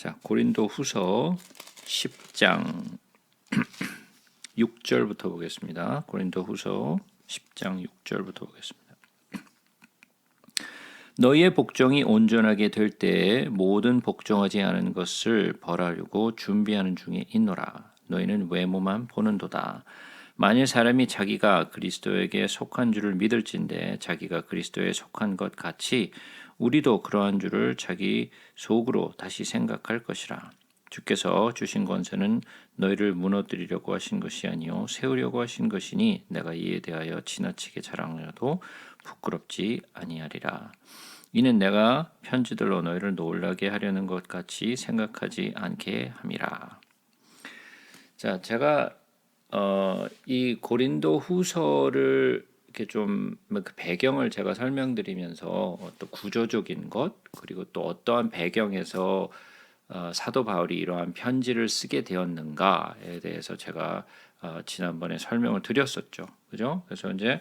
자, 고린도후서 10장 6절부터 보겠습니다. 고린도후서 10장 6절부터 보겠습니다. 너희의 복종이 온전하게 될 때에 모든 복종하지 않은 것을 벌하려고 준비하는 중에 있노라. 너희는 외모만 보는도다. 만일 사람이 자기가 그리스도에게 속한 줄을 믿을진대 자기가 그리스도에 속한 것 같이 우리도 그러한 줄을 자기 속으로 다시 생각할 것이라. 주께서 주신 권세는 너희를 무너뜨리려고 하신 것이 아니요 세우려고 하신 것이니 내가 이에 대하여 지나치게 자랑하여도 부끄럽지 아니하리라. 이는 내가 편지들로 너희를 놀라게 하려는 것 같이 생각하지 않게 함이라. 자, 제가 이 고린도 후서를 이렇게 좀 그 배경을 제가 설명드리면서 어떤 구조적인 것 그리고 또 어떠한 배경에서 사도 바울이 이러한 편지를 쓰게 되었는가에 대해서 제가 지난번에 설명을 드렸었죠. 그죠? 그래서 이제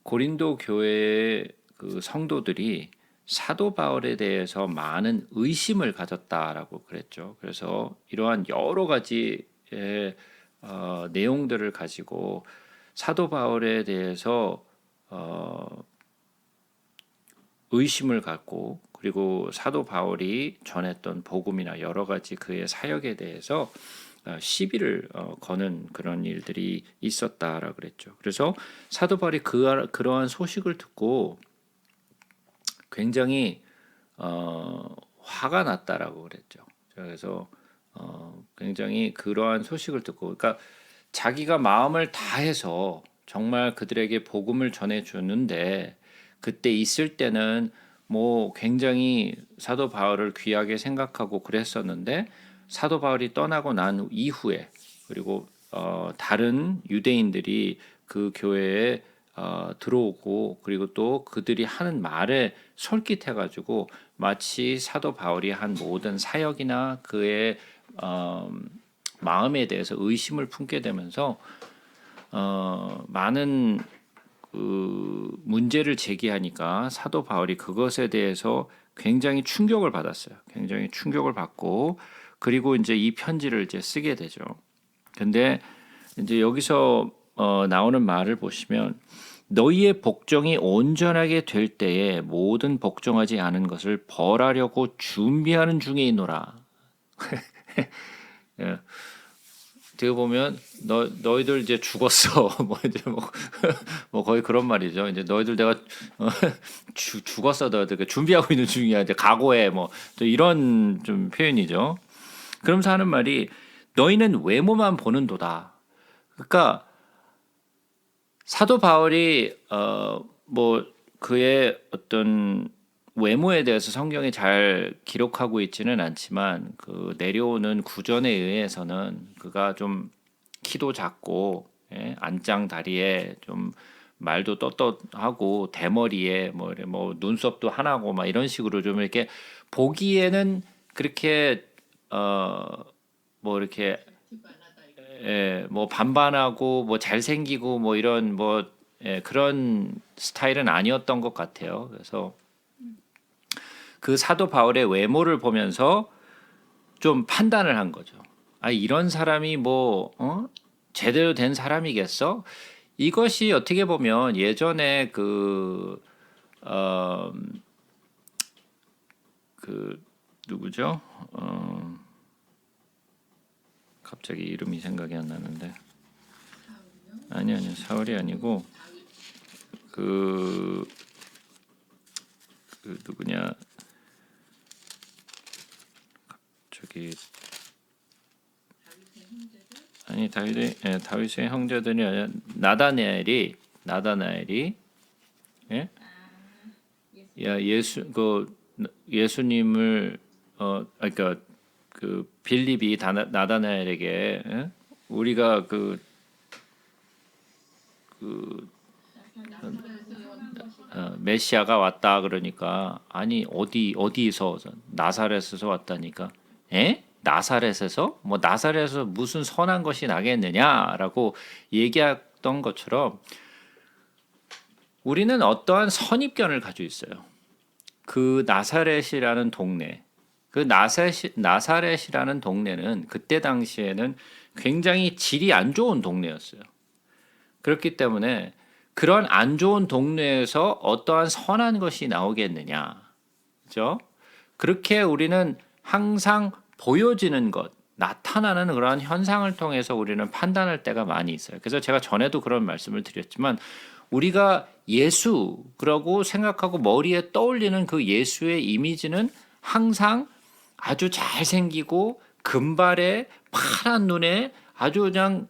고린도 교회의 그 성도들이 사도 바울에 대해서 많은 의심을 가졌다라고 그랬죠. 그래서 이러한 여러 가지의 내용들을 가지고 사도 바울에 대해서 의심을 갖고 그리고 사도 바울이 전했던 복음이나 여러 가지 그의 사역에 대해서 시비를 거는 그런 일들이 있었다라고 그랬죠. 그래서 사도 바울이 그러한 소식을 듣고 굉장히 화가 났다라고 그랬죠. 그래서 굉장히 그러한 소식을 듣고, 그러니까 자기가 마음을 다해서 정말 그들에게 복음을 전해주는데 그때 있을 때는 뭐 굉장히 사도 바울을 귀하게 생각하고 그랬었는데 사도 바울이 떠나고 난 이후에 그리고 다른 유대인들이 그 교회에 들어오고 그리고 또 그들이 하는 말에 솔깃해가지고 마치 사도 바울이 한 모든 사역이나 그의 마음에 대해서 의심을 품게 되면서 많은 그 문제를 제기하니까 사도 바울이 그것에 대해서 굉장히 충격을 받았어요. 굉장히 충격을 받고 그리고 이제 이 편지를 이제 쓰게 되죠. 근데 이제 여기서 나오는 말을 보시면 너희의 복종이 온전하게 될 때에 모든 복종하지 않은 것을 벌하려고 준비하는 중에 있노라. 예. 어떻게 보면 너희들 이제 죽었어. 뭐 이제 뭐 거의 그런 말이죠. 이제 너희들 내가 죽었어. 너희들 준비하고 있는 중이야. 이제 각오해. 뭐 또 이런 좀 표현이죠. 그러면서 하는 말이 너희는 외모만 보는도다. 그러니까 사도 바울이 뭐 그의 어떤 외모에 대해서 성경이 잘 기록하고 있지는 않지만 그 내려오는 구전에 의해서는 그가 좀 키도 작고 안짱 다리에 좀 말도 떳떳하고 대머리에 뭐 눈썹도 하나고 막 이런 식으로 좀 이렇게 보기에는 그렇게 뭐 이렇게 뭐 반반하고 뭐 잘생기고 뭐 이런 뭐 그런 스타일은 아니었던 것 같아요. 그래서 그 사도 바울의 외모를 보면서 좀 판단을 한 거죠. 아, 이런 사람이 뭐 제대로 된 사람이겠어? 이것이 어떻게 보면 예전에 그 누구죠? 갑자기 이름이 생각이 안 나는데. 아니요, 사울이 아니고 그 누구냐? 저기 아니 다윗의 형제들이 아니라 나다나엘이 예? 예수님을 그러니까 그 빌립이 나다나엘에게 우리가 메시아가 왔다 그러니까 아니 어디서 나사렛에서 왔다니까 나사렛에서 뭐 나사렛에서 무슨 선한 것이 나겠느냐라고 얘기했던 것처럼 우리는 어떠한 선입견을 가지고 있어요. 그 나사렛이라는 동네 그 나사렛이라는 동네는 그때 당시에는 굉장히 질이 안 좋은 동네였어요. 그렇기 때문에 그런 안 좋은 동네에서 어떠한 선한 것이 나오겠느냐. 그죠? 그렇게 우리는 항상 보여지는 것, 나타나는 그러한 현상을 통해서 우리는 판단할 때가 많이 있어요. 그래서 제가 전에도 그런 말씀을 드렸지만 우리가 예수 그러고 생각하고 머리에 떠올리는 그 예수의 이미지는 항상 아주 잘생기고 금발에 파란 눈에 아주 그냥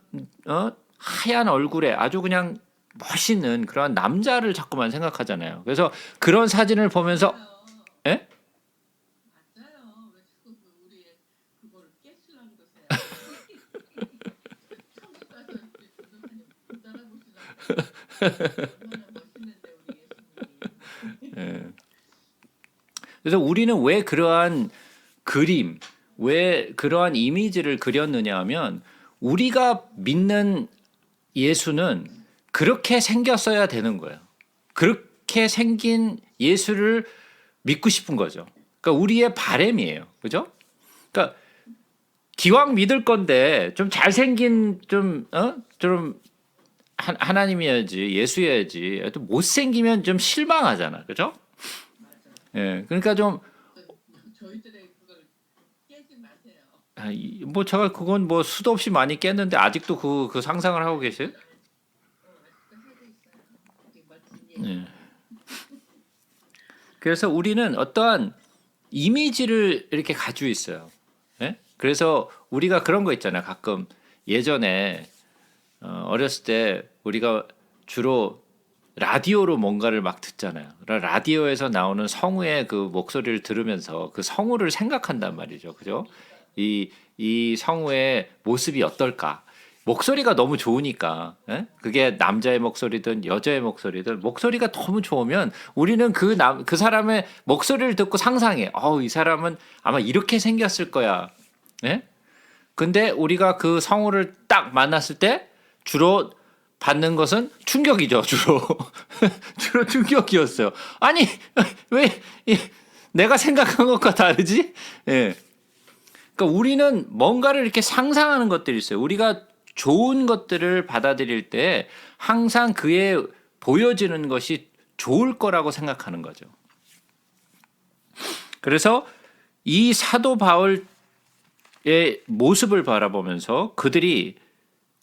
하얀 얼굴에 아주 그냥 멋있는 그런 남자를 자꾸만 생각하잖아요. 그래서 그런 사진을 보면서 예? 맞아요. 왜 자꾸 우리 그거를 깨시려고 그러세요? 천국 가서 이제 조선사님 못 알아보시라고 얼마나 멋있는데 우리 예수님이. 예. 그래서 우리는 왜 그러한 그림, 왜 그러한 이미지를 그렸느냐 하면 우리가 믿는 예수는 그렇게 생겼어야 되는 거예요. 그렇게 생긴 예수를 믿고 싶은 거죠. 그러니까 우리의 바람이에요. 그죠? 그러니까 기왕 믿을 건데 좀 잘생긴 좀 하나님이어야지, 예수여야지. 또 못생기면 좀 실망하잖아. 그죠? 예. 그러니까 좀 저희들의 그걸 깨지 마세요. 뭐 제가 그건 뭐 수도 없이 많이 깼는데 아직도 그 상상을 하고 계세요? 아직도 하고 있어요. 되게 멋진 예. 그래서 우리는 어떠한 이미지를 이렇게 가지고 있어요. 예? 그래서 우리가 그런 거 있잖아요. 가끔 예전에 어렸을 때 우리가 주로 라디오로 뭔가를 막 듣잖아요. 라디오에서 나오는 성우의 그 목소리를 들으면서 그 성우를 생각한단 말이죠. 그죠? 이 성우의 모습이 어떨까? 목소리가 너무 좋으니까, 예? 그게 남자의 목소리든 여자의 목소리든 목소리가 너무 좋으면 우리는 그 사람의 목소리를 듣고 상상해. 이 사람은 아마 이렇게 생겼을 거야. 예? 근데 우리가 그 성우를 딱 만났을 때 주로 받는 것은 충격이죠. 주로 충격이었어요. 아니 왜 내가 생각한 것과 다르지? 예. 그러니까 우리는 뭔가를 이렇게 상상하는 것들이 있어요. 우리가 좋은 것들을 받아들일 때 항상 그에 보여지는 것이 좋을 거라고 생각하는 거죠. 그래서 이 사도 바울의 모습을 바라보면서 그들이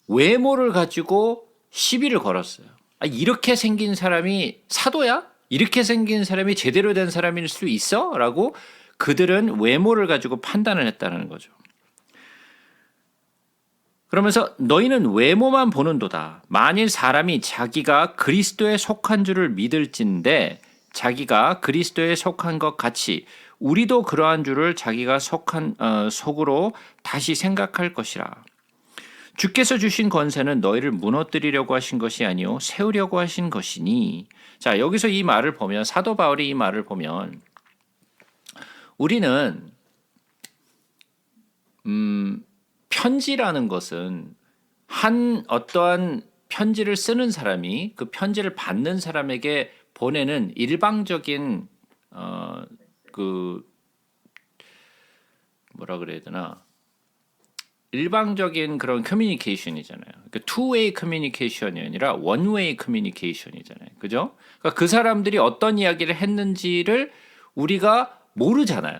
외모를 가지고 시비를 걸었어요. 이렇게 생긴 사람이 사도야? 이렇게 생긴 사람이 제대로 된 사람일 수 있어? 라고 그들은 외모를 가지고 판단을 했다는 거죠. 그러면서 너희는 외모만 보는도다. 만일 사람이 자기가 그리스도에 속한 줄을 믿을진데 자기가 그리스도에 속한 것 같이 우리도 그러한 줄을 자기가 속으로 다시 생각할 것이라. 주께서 주신 권세는 너희를 무너뜨리려고 하신 것이 아니요 세우려고 하신 것이니. 자, 여기서 이 말을 보면 사도 바울이 이 말을 보면 우리는 편지라는 것은 어떠한 편지를 쓰는 사람이 그 편지를 받는 사람에게 보내는 일방적인 그 뭐라 그래야 되나 일방적인 그런 커뮤니케이션이잖아요. 그러니까 two-way 커뮤니케이션이 아니라 one-way 커뮤니케이션이잖아요. 그죠? 그러니까 그 사람들이 어떤 이야기를 했는지를 우리가 모르잖아요.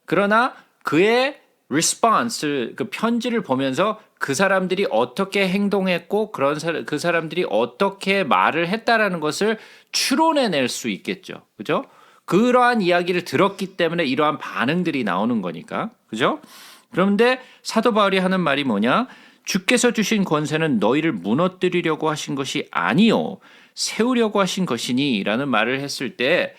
그러나 그의 response, 그 편지를 보면서 그 사람들이 어떻게 행동했고 그 사람들이 어떻게 말을 했다라는 것을 추론해낼 수 있겠죠. 그죠? 그러한 이야기를 들었기 때문에 이러한 반응들이 나오는 거니까. 그죠? 그런데 사도 바울이 하는 말이 뭐냐? 주께서 주신 권세는 너희를 무너뜨리려고 하신 것이 아니요 세우려고 하신 것이니 라는 말을 했을 때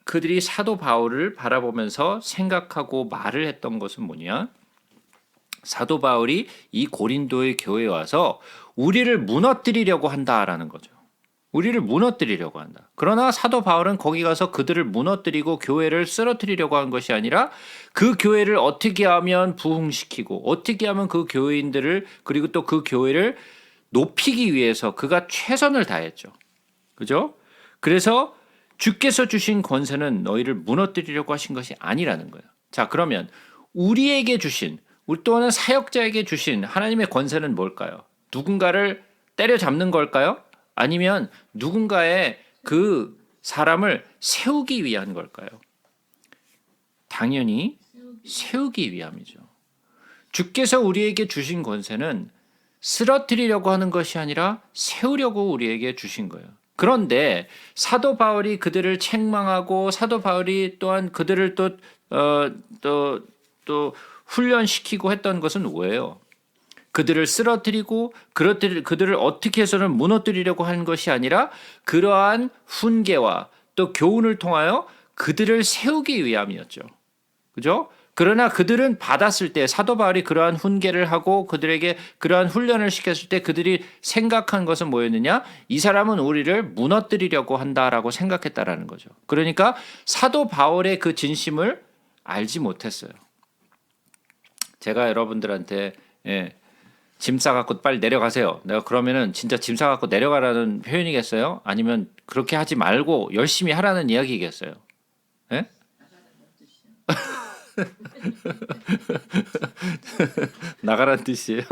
그들이 사도 바울을 바라보면서 생각하고 말을 했던 것은 뭐냐? 사도 바울이 이 고린도의 교회에 와서 우리를 무너뜨리려고 한다라는 거죠. 우리를 무너뜨리려고 한다. 그러나 사도 바울은 거기 가서 그들을 무너뜨리고 교회를 쓰러뜨리려고 한 것이 아니라 그 교회를 어떻게 하면 부흥시키고 어떻게 하면 그 교회인들을 그리고 또 그 교회를 높이기 위해서 그가 최선을 다했죠. 그죠? 그래서 주께서 주신 권세는 너희를 무너뜨리려고 하신 것이 아니라는 거예요. 자, 그러면 우리에게 주신, 우리 또는 사역자에게 주신 하나님의 권세는 뭘까요? 누군가를 때려잡는 걸까요? 아니면 누군가의 그 사람을 세우기 위한 걸까요? 당연히 세우기 위함이죠. 주께서 우리에게 주신 권세는 쓰러뜨리려고 하는 것이 아니라 세우려고 우리에게 주신 거예요. 그런데 사도 바울이 그들을 책망하고 사도 바울이 또한 그들을 또 훈련시키고 했던 것은 뭐예요? 그들을 쓰러뜨리고 그들을 어떻게 해서는 무너뜨리려고 하는 것이 아니라 그러한 훈계와 또 교훈을 통하여 그들을 세우기 위함이었죠. 그죠? 그러나 그들은 받았을 때 사도 바울이 그러한 훈계를 하고 그들에게 그러한 훈련을 시켰을 때 그들이 생각한 것은 뭐였느냐? 이 사람은 우리를 무너뜨리려고 한다라고 생각했다라는 거죠. 그러니까 사도 바울의 그 진심을 알지 못했어요. 제가 여러분들한테 짐 싸갖고 빨리 내려가세요. 내가 그러면은 진짜 짐 싸갖고 내려가라는 표현이겠어요? 아니면 그렇게 하지 말고 열심히 하라는 이야기겠어요? 예? 나가란 뜻이에요.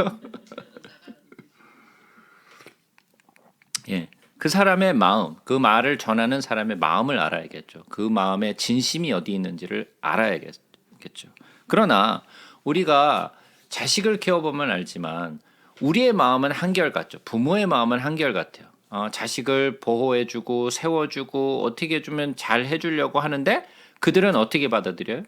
예, 그 사람의 마음, 그 말을 전하는 사람의 마음을 알아야겠죠. 그 마음의 진심이 어디 있는지를 알아야겠죠. 그러나 우리가 자식을 키워보면 알지만 우리의 마음은 한결같죠. 부모의 마음은 한결같아요. 자식을 보호해주고 세워주고 어떻게 해주면 잘 해주려고 하는데 그들은 어떻게 받아들여요?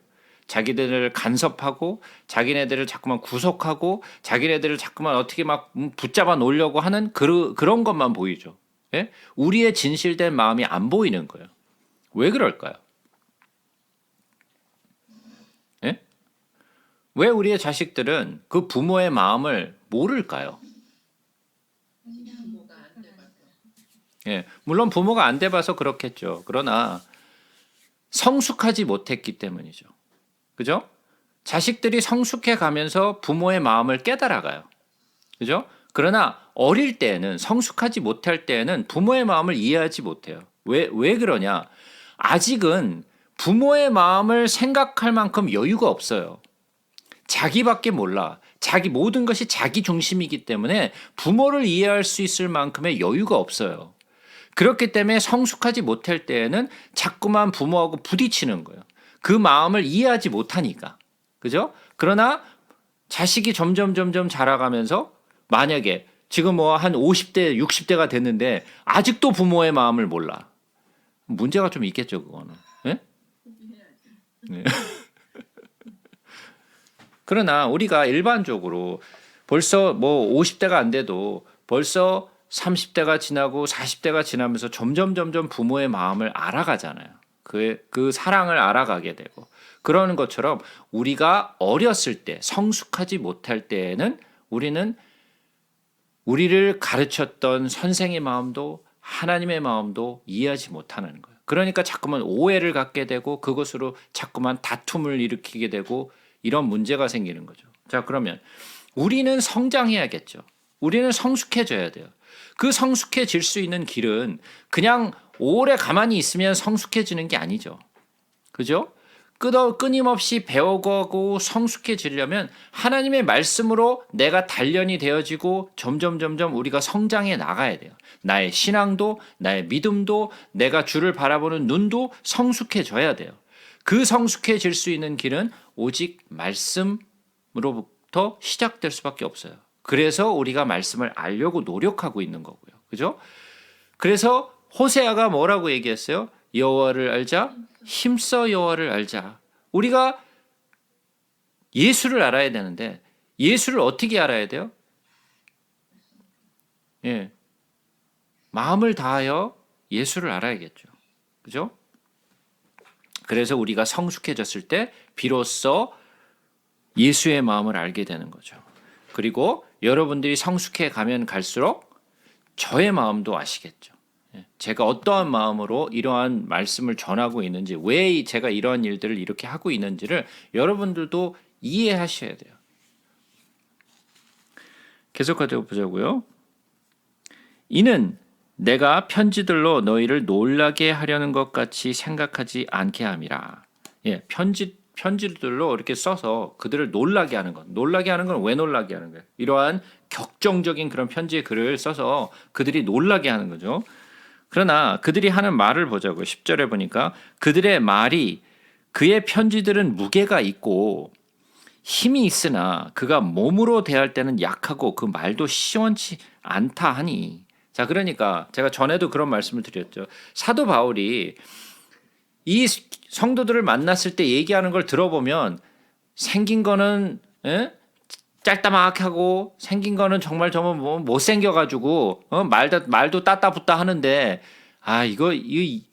자기들을 간섭하고 자기네들을 자꾸만 구속하고 자기네들을 자꾸만 어떻게 막 붙잡아 놓으려고 하는 그런 것만 보이죠. 예? 우리의 진실된 마음이 안 보이는 거예요. 왜 그럴까요? 예? 왜 우리의 자식들은 그 부모의 마음을 모를까요? 예, 물론 부모가 안 돼봐서 그렇겠죠. 그러나 성숙하지 못했기 때문이죠. 그죠? 자식들이 성숙해 가면서 부모의 마음을 깨달아가요. 그죠? 그러나 어릴 때에는 성숙하지 못할 때에는 부모의 마음을 이해하지 못해요. 왜 그러냐? 아직은 부모의 마음을 생각할 만큼 여유가 없어요. 자기밖에 몰라. 자기 모든 것이 자기 중심이기 때문에 부모를 이해할 수 있을 만큼의 여유가 없어요. 그렇기 때문에 성숙하지 못할 때에는 자꾸만 부모하고 부딪히는 거예요. 그 마음을 이해하지 못하니까. 그죠? 그러나 자식이 점점 자라가면서 만약에 지금 뭐 한 50대, 60대가 됐는데 아직도 부모의 마음을 몰라. 문제가 좀 있겠죠, 그거는. 네? 네. 그러나 우리가 일반적으로 벌써 뭐 50대가 안 돼도 벌써 30대가 지나고 40대가 지나면서 점점 부모의 마음을 알아가잖아요. 그 사랑을 알아가게 되고 그러는 것처럼 우리가 어렸을 때 성숙하지 못할 때에는 우리는 우리를 가르쳤던 선생의 마음도 하나님의 마음도 이해하지 못하는 거예요. 그러니까 자꾸만 오해를 갖게 되고 그것으로 자꾸만 다툼을 일으키게 되고 이런 문제가 생기는 거죠. 자, 그러면 우리는 성장해야겠죠. 우리는 성숙해져야 돼요. 그 성숙해질 수 있는 길은 그냥 오래 가만히 있으면 성숙해지는 게 아니죠. 그죠? 끊임없이 배워가고 성숙해지려면 하나님의 말씀으로 내가 단련이 되어지고 점점 우리가 성장해 나가야 돼요. 나의 신앙도 나의 믿음도 내가 주를 바라보는 눈도 성숙해져야 돼요. 그 성숙해질 수 있는 길은 오직 말씀으로부터 시작될 수밖에 없어요. 그래서 우리가 말씀을 알려고 노력하고 있는 거고요. 그죠? 그래서 호세아가 뭐라고 얘기했어요? 여호와를 알자, 힘써 여호와를 알자. 우리가 예수를 알아야 되는데 예수를 어떻게 알아야 돼요? 예, 마음을 다하여 예수를 알아야겠죠. 그죠? 그래서 우리가 성숙해졌을 때 비로소 예수의 마음을 알게 되는 거죠. 그리고 여러분들이 성숙해 가면 갈수록 저의 마음도 아시겠죠. 제가 어떠한 마음으로 이러한 말씀을 전하고 있는지, 왜 제가 이러한 일들을 이렇게 하고 있는지를 여러분들도 이해하셔야 돼요. 계속하자 보자고요. 이는 내가 편지들로 너희를 놀라게 하려는 것 같이 생각하지 않게 함이라. 예, 편지들로 이렇게 써서 그들을 놀라게 하는 것. 놀라게 하는 건 왜 놀라게 하는 거예요? 이러한 격정적인 그런 편지의 글을 써서 그들이 놀라게 하는 거죠. 그러나 그들이 하는 말을 보자고요. 10절에 보니까 그들의 말이 그의 편지들은 무게가 있고 힘이 있으나 그가 몸으로 대할 때는 약하고 그 말도 시원치 않다 하니. 자, 그러니까 제가 전에도 그런 말씀을 드렸죠. 사도 바울이 이 성도들을 만났을 때 얘기하는 걸 들어보면 생긴 거는 짤따막하고 생긴 거는 정말 뭐 못생겨가지고 말도 따따붙다 하는데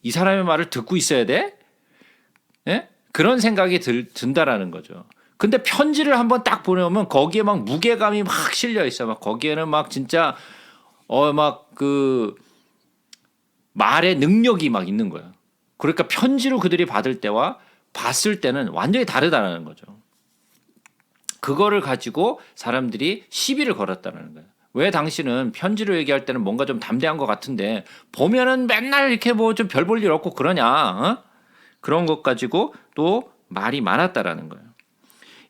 이 사람의 말을 듣고 있어야 돼? 예? 그런 생각이 든다라는 거죠. 근데 편지를 한번 딱 보내오면 거기에 막 무게감이 막 실려 있어. 막 거기에는 막 진짜 막 그 말의 능력이 막 있는 거야. 그러니까 편지로 그들이 받을 때와 봤을 때는 완전히 다르다는 거죠. 그거를 가지고 사람들이 시비를 걸었다는 거예요. 왜 당신은 편지로 얘기할 때는 뭔가 좀 담대한 것 같은데 보면은 맨날 이렇게 뭐 좀 별 볼 일 없고 그러냐? 어? 그런 것 가지고 또 말이 많았다라는 거예요.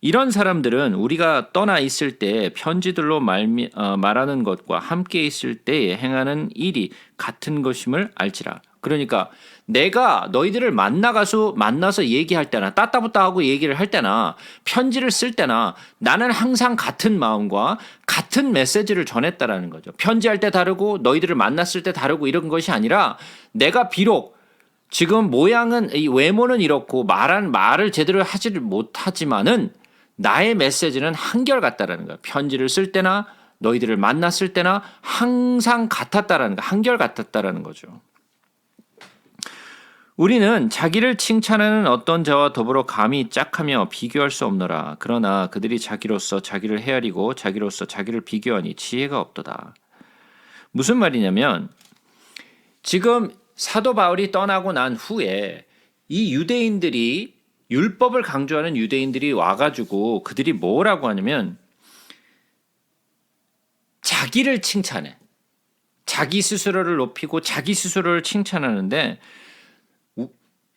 이런 사람들은 우리가 떠나 있을 때 편지들로 말하는 것과 함께 있을 때 행하는 일이 같은 것임을 알지라. 그러니까 내가 너희들을 만나서 얘기할 때나 따따붙다 하고 얘기를 할 때나 편지를 쓸 때나 나는 항상 같은 마음과 같은 메시지를 전했다라는 거죠. 편지할 때 다르고 너희들을 만났을 때 다르고 이런 것이 아니라 내가 비록 지금 이 외모는 이렇고 말을 제대로 하지를 못하지만은 나의 메시지는 한결같다라는 거야. 편지를 쓸 때나 너희들을 만났을 때나 항상 같았다라는 거, 한결같았다라는 거죠. 우리는 자기를 칭찬하는 어떤 자와 더불어 감히 짝하며 비교할 수 없노라. 그러나 그들이 자기로서 자기를 헤아리고 자기로서 자기를 비교하니 지혜가 없도다. 무슨 말이냐면 지금 사도 바울이 떠나고 난 후에 이 유대인들이 율법을 강조하는 유대인들이 와가지고 그들이 뭐라고 하냐면 자기를 칭찬해. 자기 스스로를 높이고 자기 스스로를 칭찬하는데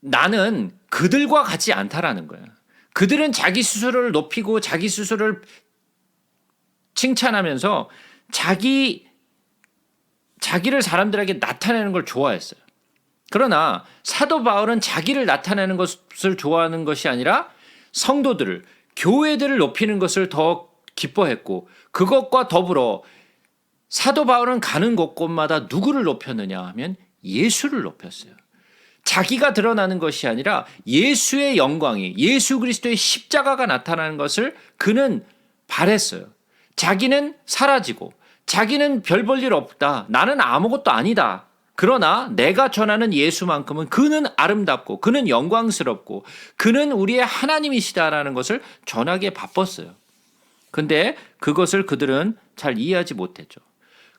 나는 그들과 같지 않다라는 거예요. 그들은 자기 스스로를 높이고 자기 스스로를 칭찬하면서 자기를 사람들에게 나타내는 걸 좋아했어요. 그러나 사도 바울은 자기를 나타내는 것을 좋아하는 것이 아니라 성도들을, 교회들을 높이는 것을 더 기뻐했고 그것과 더불어 사도 바울은 가는 곳곳마다 누구를 높였느냐 하면 예수를 높였어요. 자기가 드러나는 것이 아니라 예수의 영광이, 예수 그리스도의 십자가가 나타나는 것을 그는 바랬어요. 자기는 사라지고 자기는 별 볼 일 없다. 나는 아무것도 아니다. 그러나 내가 전하는 예수만큼은 그는 아름답고 그는 영광스럽고 그는 우리의 하나님이시다라는 것을 전하기에 바빴어요. 근데 그것을 그들은 잘 이해하지 못했죠.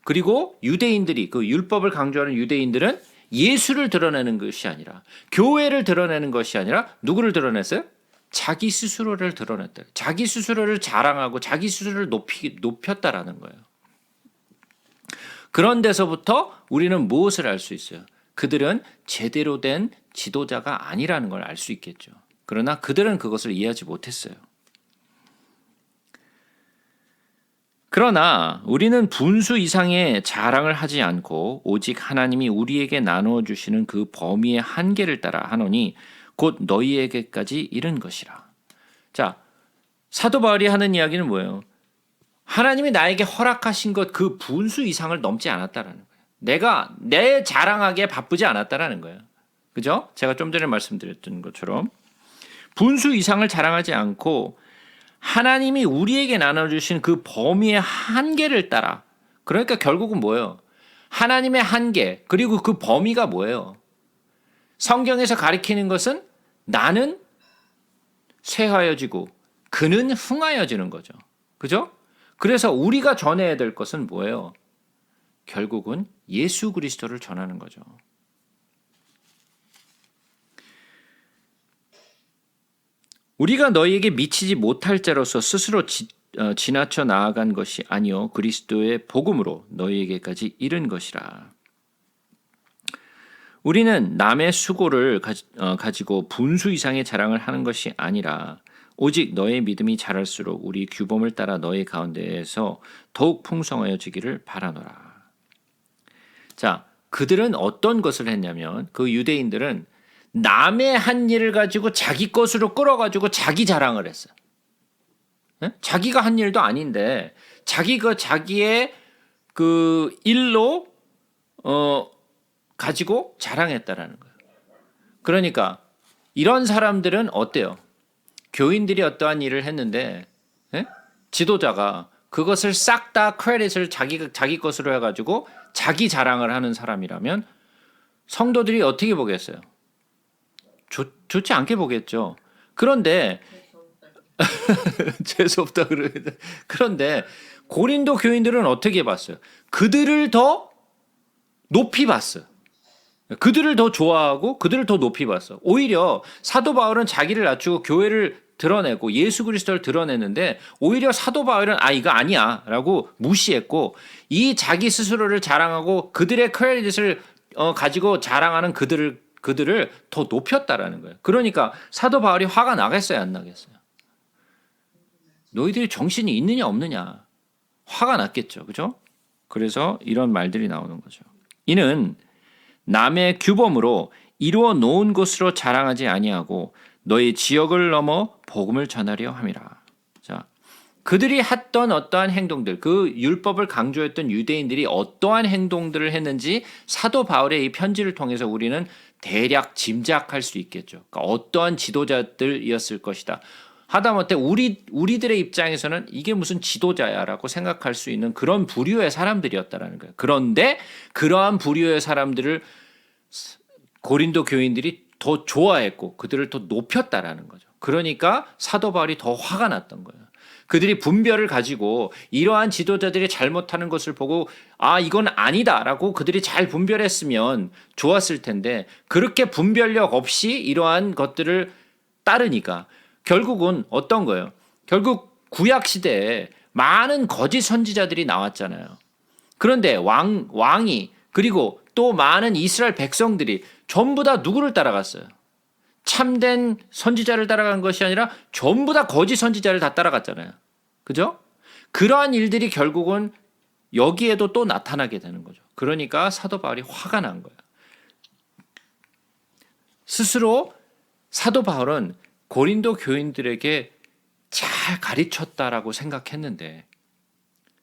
그리고 유대인들이, 그 율법을 강조하는 유대인들은 예수를 드러내는 것이 아니라, 교회를 드러내는 것이 아니라 누구를 드러냈어요? 자기 스스로를 드러냈다. 자기 스스로를 자랑하고 자기 스스로를 높였다라는 거예요. 그런 데서부터 우리는 무엇을 알 수 있어요? 그들은 제대로 된 지도자가 아니라는 걸 알 수 있겠죠. 그러나 그들은 그것을 이해하지 못했어요. 그러나 우리는 분수 이상의 자랑을 하지 않고 오직 하나님이 우리에게 나누어 주시는 그 범위의 한계를 따라 하노니 곧 너희에게까지 이른 것이라. 자, 사도 바울이 하는 이야기는 뭐예요? 하나님이 나에게 허락하신 것 그 분수 이상을 넘지 않았다라는 거예요. 내가 내 자랑하기에 바쁘지 않았다라는 거예요. 그죠? 제가 좀 전에 말씀드렸던 것처럼 분수 이상을 자랑하지 않고 하나님이 우리에게 나눠주신 그 범위의 한계를 따라, 그러니까 결국은 뭐예요? 하나님의 한계, 그리고 그 범위가 뭐예요? 성경에서 가리키는 것은 나는 쇠하여지고 그는 흥하여지는 거죠. 그죠? 그래서 우리가 전해야 될 것은 뭐예요? 결국은 예수 그리스도를 전하는 거죠. 우리가 너희에게 미치지 못할 자로서 스스로 지나쳐 나아간 것이 아니요 그리스도의 복음으로 너희에게까지 이른 것이라. 우리는 남의 수고를 가지고 분수 이상의 자랑을 하는 것이 아니라 오직 너의 믿음이 자랄수록 우리 규범을 따라 너희 가운데에서 더욱 풍성하여지기를 바라노라. 자, 그들은 어떤 것을 했냐면 그 유대인들은 남의 한 일을 가지고 자기 것으로 끌어가지고 자기 자랑을 했어요. 네? 자기가 한 일도 아닌데 자기의 그 일로 가지고 자랑했다라는 거예요. 그러니까 이런 사람들은 어때요? 교인들이 어떠한 일을 했는데 지도자가 그것을 싹 다 크레딧을 자기 것으로 해가지고 자기 자랑을 하는 사람이라면 성도들이 어떻게 보겠어요? 좋지 않게 보겠죠. 그런데 재수없다 그런데 고린도 교인들은 어떻게 봤어요? 그들을 더 높이 봤어요. 그들을 더 좋아하고 그들을 더 높이 봤어. 오히려 사도 바울은 자기를 낮추고 교회를 드러내고 예수 그리스도를 드러냈는데 오히려 사도 바울은 이거 아니야 라고 무시했고 이 자기 스스로를 자랑하고 그들의 크레딧을 가지고 자랑하는 그들을 더 높였다라는 거예요. 그러니까 사도 바울이 화가 나겠어요, 안 나겠어요? 너희들이 정신이 있느냐 없느냐 화가 났겠죠, 그죠? 그래서 이런 말들이 나오는 거죠. 이는 남의 규범으로 이루어 놓은 것으로 자랑하지 아니하고 너희 지역을 넘어 복음을 전하려 함이라. 자, 그들이 했던 어떠한 행동들, 그 율법을 강조했던 유대인들이 어떠한 행동들을 했는지 사도 바울의 이 편지를 통해서 우리는 대략 짐작할 수 있겠죠. 그러니까 어떠한 지도자들이었을 것이다. 하다못해 우리들의 입장에서는 이게 무슨 지도자야라고 생각할 수 있는 그런 부류의 사람들이었다라는 거예요. 그런데 그러한 부류의 사람들을 고린도 교인들이 더 좋아했고 그들을 더 높였다라는 거죠. 그러니까 사도 바울이 더 화가 났던 거예요. 그들이 분별을 가지고 이러한 지도자들이 잘못하는 것을 보고 이건 아니다라고 그들이 잘 분별했으면 좋았을 텐데 그렇게 분별력 없이 이러한 것들을 따르니까 결국은 어떤 거예요? 결국 구약 시대에 많은 거짓 선지자들이 나왔잖아요. 그런데 왕이 그리고 또 많은 이스라엘 백성들이 전부 다 누구를 따라갔어요? 참된 선지자를 따라간 것이 아니라 전부 다 거짓 선지자를 다 따라갔잖아요. 그죠? 그러한 일들이 결국은 여기에도 또 나타나게 되는 거죠. 그러니까 사도 바울이 화가 난 거예요. 스스로 사도 바울은 고린도 교인들에게 잘 가르쳤다라고 생각했는데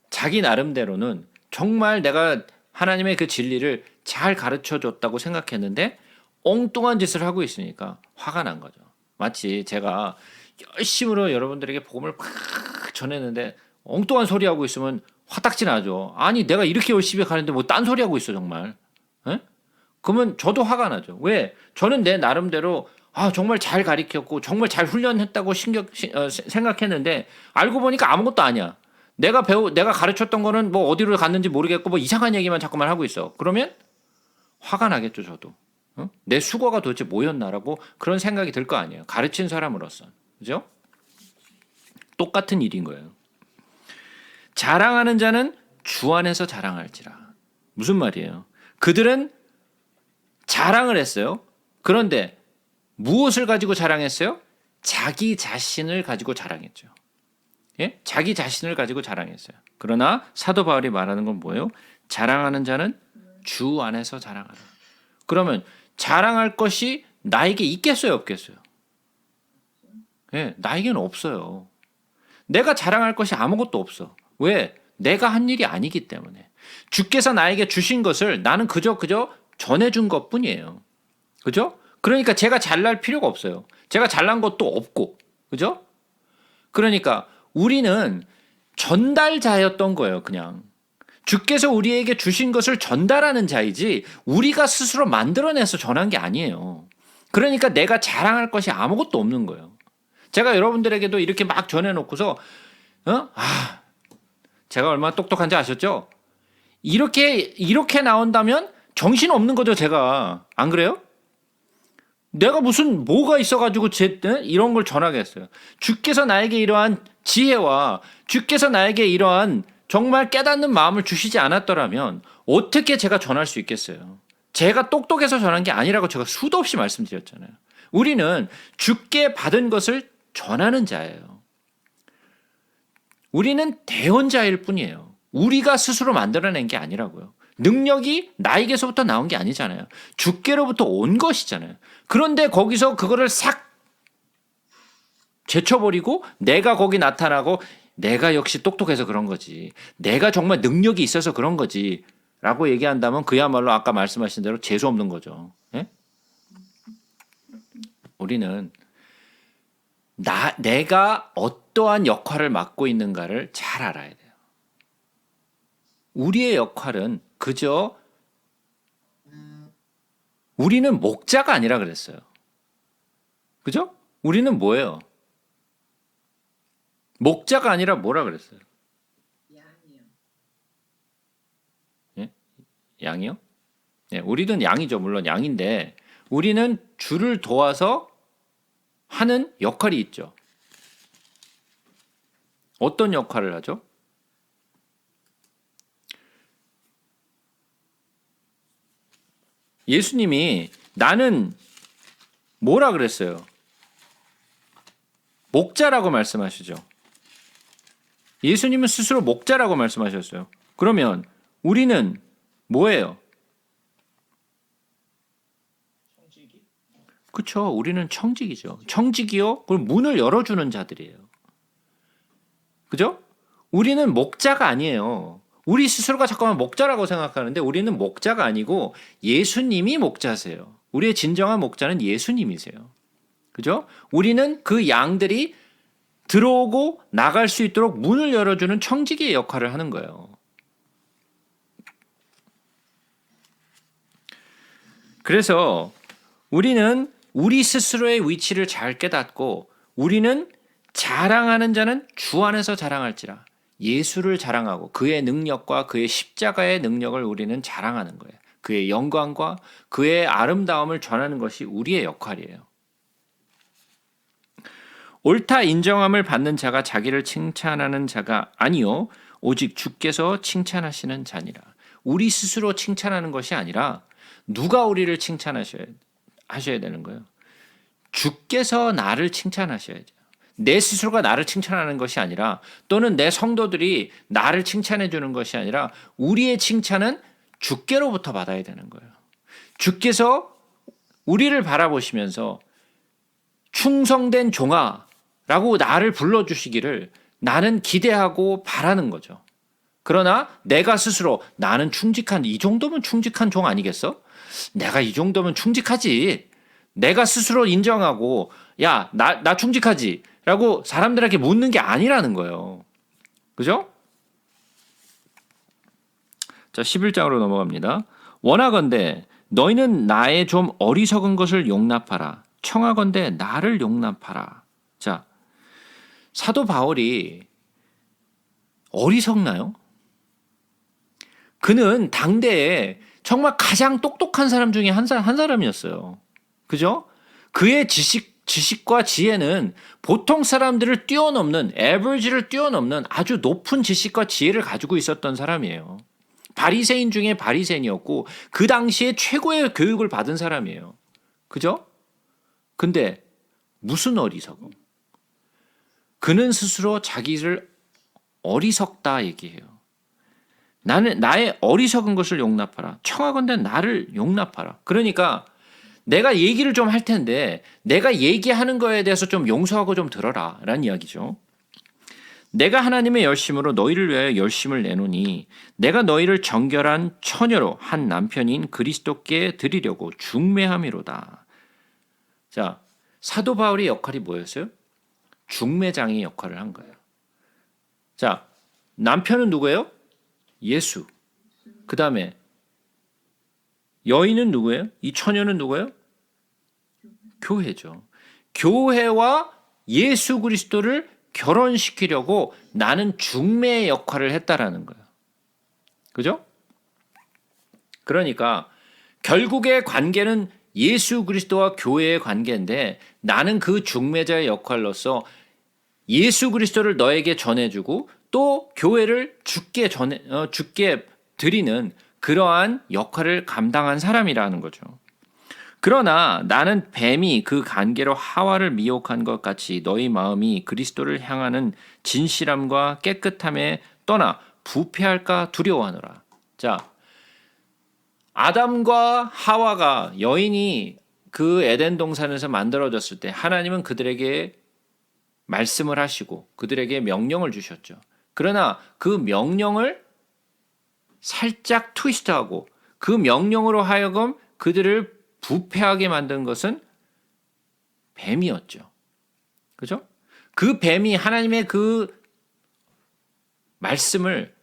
자기 나름대로는 정말 내가 하나님의 그 진리를 잘 가르쳐줬다고 생각했는데 엉뚱한 짓을 하고 있으니까 화가 난 거죠. 마치 제가 열심으로 여러분들에게 복음을 막 전했는데 엉뚱한 소리 하고 있으면 화딱지 나죠. 아니 내가 이렇게 열심히 가는데 뭐 딴 소리 하고 있어 정말. 그러면 저도 화가 나죠. 왜? 저는 내 나름대로 정말 잘 가르쳤고 정말 잘 훈련했다고 생각했는데 알고 보니까 아무것도 아니야. 내가 가르쳤던 거는 뭐 어디로 갔는지 모르겠고 뭐 이상한 얘기만 자꾸만 하고 있어. 그러면 화가 나겠죠, 저도. 내 수고가 도대체 뭐였나라고 그런 생각이 들 거 아니에요. 가르친 사람으로서. 그죠? 똑같은 일인 거예요. 자랑하는 자는 주 안에서 자랑할지라. 무슨 말이에요? 그들은 자랑을 했어요. 그런데 무엇을 가지고 자랑했어요? 자기 자신을 가지고 자랑했죠. 예? 자기 자신을 가지고 자랑했어요. 그러나 사도 바울이 말하는 건 뭐예요? 자랑하는 자는 주 안에서 자랑하라. 그러면 자랑할 것이 나에게 있겠어요, 없겠어요? 예, 나에게는 없어요. 내가 자랑할 것이 아무것도 없어. 왜? 내가 한 일이 아니기 때문에. 주께서 나에게 주신 것을 나는 그저 전해준 것뿐이에요. 그죠? 그러니까 제가 잘날 필요가 없어요. 제가 잘난 것도 없고. 그죠? 그러니까 우리는 전달자였던 거예요, 그냥. 주께서 우리에게 주신 것을 전달하는 자이지 우리가 스스로 만들어내서 전한 게 아니에요. 그러니까 내가 자랑할 것이 아무것도 없는 거예요. 제가 여러분들에게도 이렇게 막 전해놓고서 제가 얼마나 똑똑한지 아셨죠? 이렇게 나온다면 정신없는 거죠, 제가. 안 그래요? 내가 무슨 뭐가 있어가지고 이런 걸 전하겠어요. 주께서 나에게 이러한 지혜와 주께서 나에게 이러한 정말 깨닫는 마음을 주시지 않았더라면 어떻게 제가 전할 수 있겠어요? 제가 똑똑해서 전한 게 아니라고 제가 수도 없이 말씀드렸잖아요. 우리는 주께 받은 것을 전하는 자예요. 우리는 대언자일 뿐이에요. 우리가 스스로 만들어낸 게 아니라고요. 능력이 나에게서부터 나온 게 아니잖아요. 주께로부터 온 것이잖아요. 그런데 거기서 그거를 싹 제쳐버리고 내가 거기 나타나고 내가 역시 똑똑해서 그런 거지. 내가 정말 능력이 있어서 그런 거지. 라고 얘기한다면 그야말로 아까 말씀하신 대로 재수 없는 거죠. 예? 우리는 내가 어떠한 역할을 맡고 있는가를 잘 알아야 돼요. 우리의 역할은 그저 우리는 목자가 아니라 그랬어요. 그죠? 우리는 뭐예요? 목자가 아니라 뭐라 그랬어요? 양이요. 예? 양이요? 예, 우리는 양이죠. 물론 양인데 우리는 주를 도와서 하는 역할이 있죠. 어떤 역할을 하죠? 예수님이 나는 뭐라 그랬어요? 목자라고 말씀하시죠. 예수님은 스스로 목자라고 말씀하셨어요. 그러면 우리는 뭐예요? 그렇죠. 우리는 청직이죠. 청직이요. 그럼 문을 열어주는 자들이에요. 그죠? 우리는 목자가 아니에요. 우리 스스로가 잠깐만 목자라고 생각하는데 우리는 목자가 아니고 예수님이 목자세요. 우리의 진정한 목자는 예수님이세요. 그죠? 우리는 그 양들이 들어오고 나갈 수 있도록 문을 열어주는 청지기의 역할을 하는 거예요. 그래서 우리는 우리 스스로의 위치를 잘 깨닫고 우리는 자랑하는 자는 주 안에서 자랑할지라. 예수를 자랑하고 그의 능력과 그의 십자가의 능력을 우리는 자랑하는 거예요. 그의 영광과 그의 아름다움을 전하는 것이 우리의 역할이에요. 옳다 인정함을 받는 자가 자기를 칭찬하는 자가 아니요 오직 주께서 칭찬하시는 자니라. 우리 스스로 칭찬하는 것이 아니라 누가 우리를 칭찬하셔야 되는 거예요. 주께서 나를 칭찬하셔야죠. 내 스스로가 나를 칭찬하는 것이 아니라 또는 내 성도들이 나를 칭찬해 주는 것이 아니라 우리의 칭찬은 주께로부터 받아야 되는 거예요. 주께서 우리를 바라보시면서 충성된 종아라고 나를 불러주시기를 나는 기대하고 바라는 거죠. 그러나 내가 스스로 나는 충직한 이 정도면 충직한 종 아니겠어? 내가 이 정도면 충직하지. 내가 스스로 인정하고 야, 나 충직하지? 라고 사람들에게 묻는 게 아니라는 거예요. 그죠? 자, 11장으로 넘어갑니다. 원하건대 너희는 나의 좀 어리석은 것을 용납하라. 청하건대 나를 용납하라. 자, 사도 바울이 어리석나요? 그는 당대에 정말 가장 똑똑한 사람 중에 한 사람이었어요. 그죠? 그의 지식과 지혜는 보통 사람들을 뛰어넘는, 에버리지를 뛰어넘는 아주 높은 지식과 지혜를 가지고 있었던 사람이에요. 바리새인 중에 바리새인이었고 그 당시에 최고의 교육을 받은 사람이에요. 그죠? 근데 무슨 어리석음? 그는 스스로 자기를 어리석다 얘기해요. 나의 어리석은 것을 용납하라. 청하건대 나를 용납하라. 그러니까 내가 얘기를 좀 할 텐데 내가 얘기하는 거에 대해서 좀 용서하고 좀 들어라 라는 이야기죠. 내가 하나님의 열심으로 너희를 위하여 열심을 내노니 내가 너희를 정결한 처녀로 한 남편인 그리스도께 드리려고 중매함이로다. 자, 사도 바울의 역할이 뭐였어요? 중매장의 역할을 한 거예요. 자, 남편은 누구예요? 예수. 그 다음에 여인은 누구예요? 이 처녀는 누구예요? 교회죠. 교회와 예수 그리스도를 결혼시키려고 나는 중매의 역할을 했다라는 거예요. 그죠? 그러니까 결국의 관계는 예수 그리스도와 교회의 관계인데 나는 그 중매자의 역할로서 예수 그리스도를 너에게 전해주고 또 교회를 주께 드리는 그러한 역할을 감당한 사람이라는 거죠. 그러나 나는 뱀이 그 관계로 하와를 미혹한 것 같이 너희 마음이 그리스도를 향하는 진실함과 깨끗함에 떠나 부패할까 두려워하노라. 자, 아담과 하와가 여인이 그 에덴 동산에서 만들어졌을 때 하나님은 그들에게 말씀을 하시고 그들에게 명령을 주셨죠. 그러나 그 명령을 살짝 트위스트하고 그 명령으로 하여금 그들을 부패하게 만든 것은 뱀이었죠. 그죠? 그 뱀이 하나님의 그 말씀을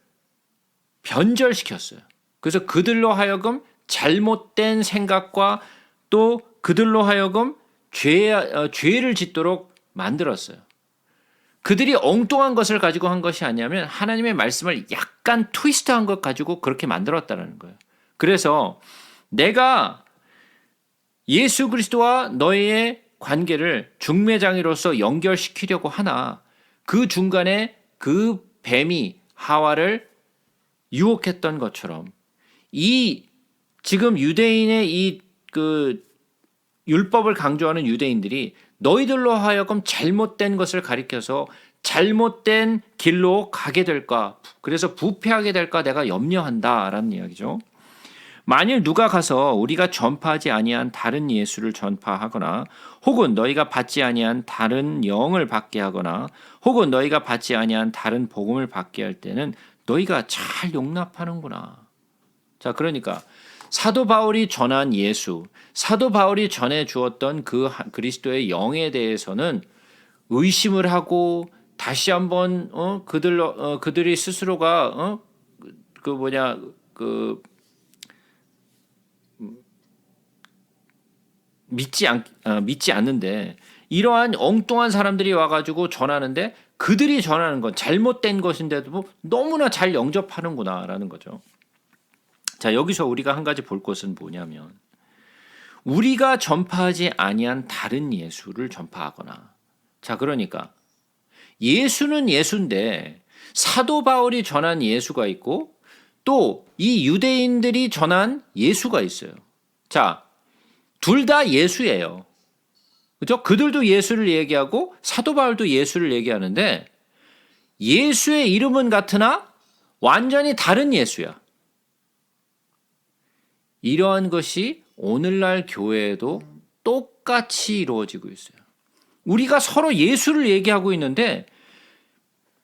변절시켰어요. 그래서 그들로 하여금 잘못된 생각과 또 그들로 하여금 죄를 짓도록 만들었어요. 그들이 엉뚱한 것을 가지고 한 것이 아니냐면 하나님의 말씀을 약간 트위스트한 것 가지고 그렇게 만들었다는 거예요. 그래서 내가 예수 그리스도와 너희의 관계를 중매장이로서 연결시키려고 하나 그 중간에 그 뱀이 하와를 유혹했던 것처럼 이 지금 유대인의 이 그 율법을 강조하는 유대인들이 너희들로 하여금 잘못된 것을 가리켜서 잘못된 길로 가게 될까, 그래서 부패하게 될까 내가 염려한다라는 이야기죠. 만일 누가 가서 우리가 전파하지 아니한 다른 예수를 전파하거나 혹은 너희가 받지 아니한 다른 영을 받게 하거나 혹은 너희가 받지 아니한 다른 복음을 받게 할 때는 너희가 잘 용납하는구나. 자, 그러니까 사도 바울이 전한 예수, 사도 바울이 전해 주었던 그 그리스도의 영에 대해서는 의심을 하고 다시 한번 그들이 스스로가 믿지 않는데 이러한 엉뚱한 사람들이 와가지고 전하는데 그들이 전하는 건 잘못된 것인데도 너무나 잘 영접하는구나라는 거죠. 자, 여기서 우리가 한 가지 볼 것은 뭐냐면 우리가 전파하지 아니한 다른 예수를 전파하거나, 자, 그러니까 예수는 예수인데 사도 바울이 전한 예수가 있고 또 이 유대인들이 전한 예수가 있어요. 자, 둘 다 예수예요. 그죠? 그들도 예수를 얘기하고 사도 바울도 예수를 얘기하는데 예수의 이름은 같으나 완전히 다른 예수야. 이러한 것이 오늘날 교회에도 똑같이 이루어지고 있어요. 우리가 서로 예수를 얘기하고 있는데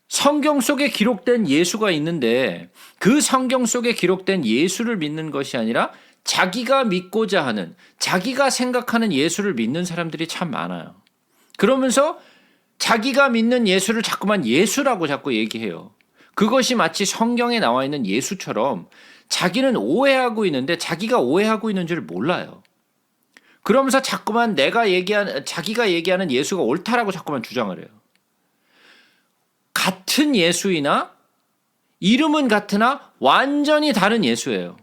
성경 속에 기록된 예수가 있는데 그 성경 속에 기록된 예수를 믿는 것이 아니라 자기가 믿고자 하는, 자기가 생각하는 예수를 믿는 사람들이 참 많아요. 그러면서 자기가 믿는 예수를 자꾸만 예수라고 자꾸 얘기해요. 그것이 마치 성경에 나와 있는 예수처럼 자기는 오해하고 있는데 자기가 오해하고 있는 줄 몰라요. 그러면서 자꾸만 자기가 얘기하는 예수가 옳다라고 자꾸만 주장을 해요. 같은 예수이나 이름은 같으나 완전히 다른 예수예요.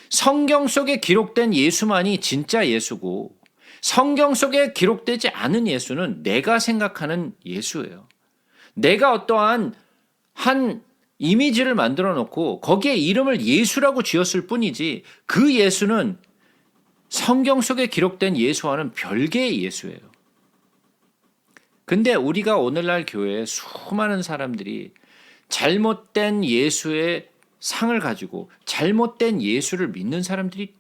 성경 속에 기록된 예수만이 진짜 예수고 성경 속에 기록되지 않은 예수는 내가 생각하는 예수예요. 내가 어떠한 한 이미지를 만들어 놓고 거기에 이름을 예수라고 지었을 뿐이지 그 예수는 성경 속에 기록된 예수와는 별개의 예수예요. 근데 우리가 오늘날 교회에 수많은 사람들이 잘못된 예수의 상을 가지고 잘못된 예수를 믿는 사람들이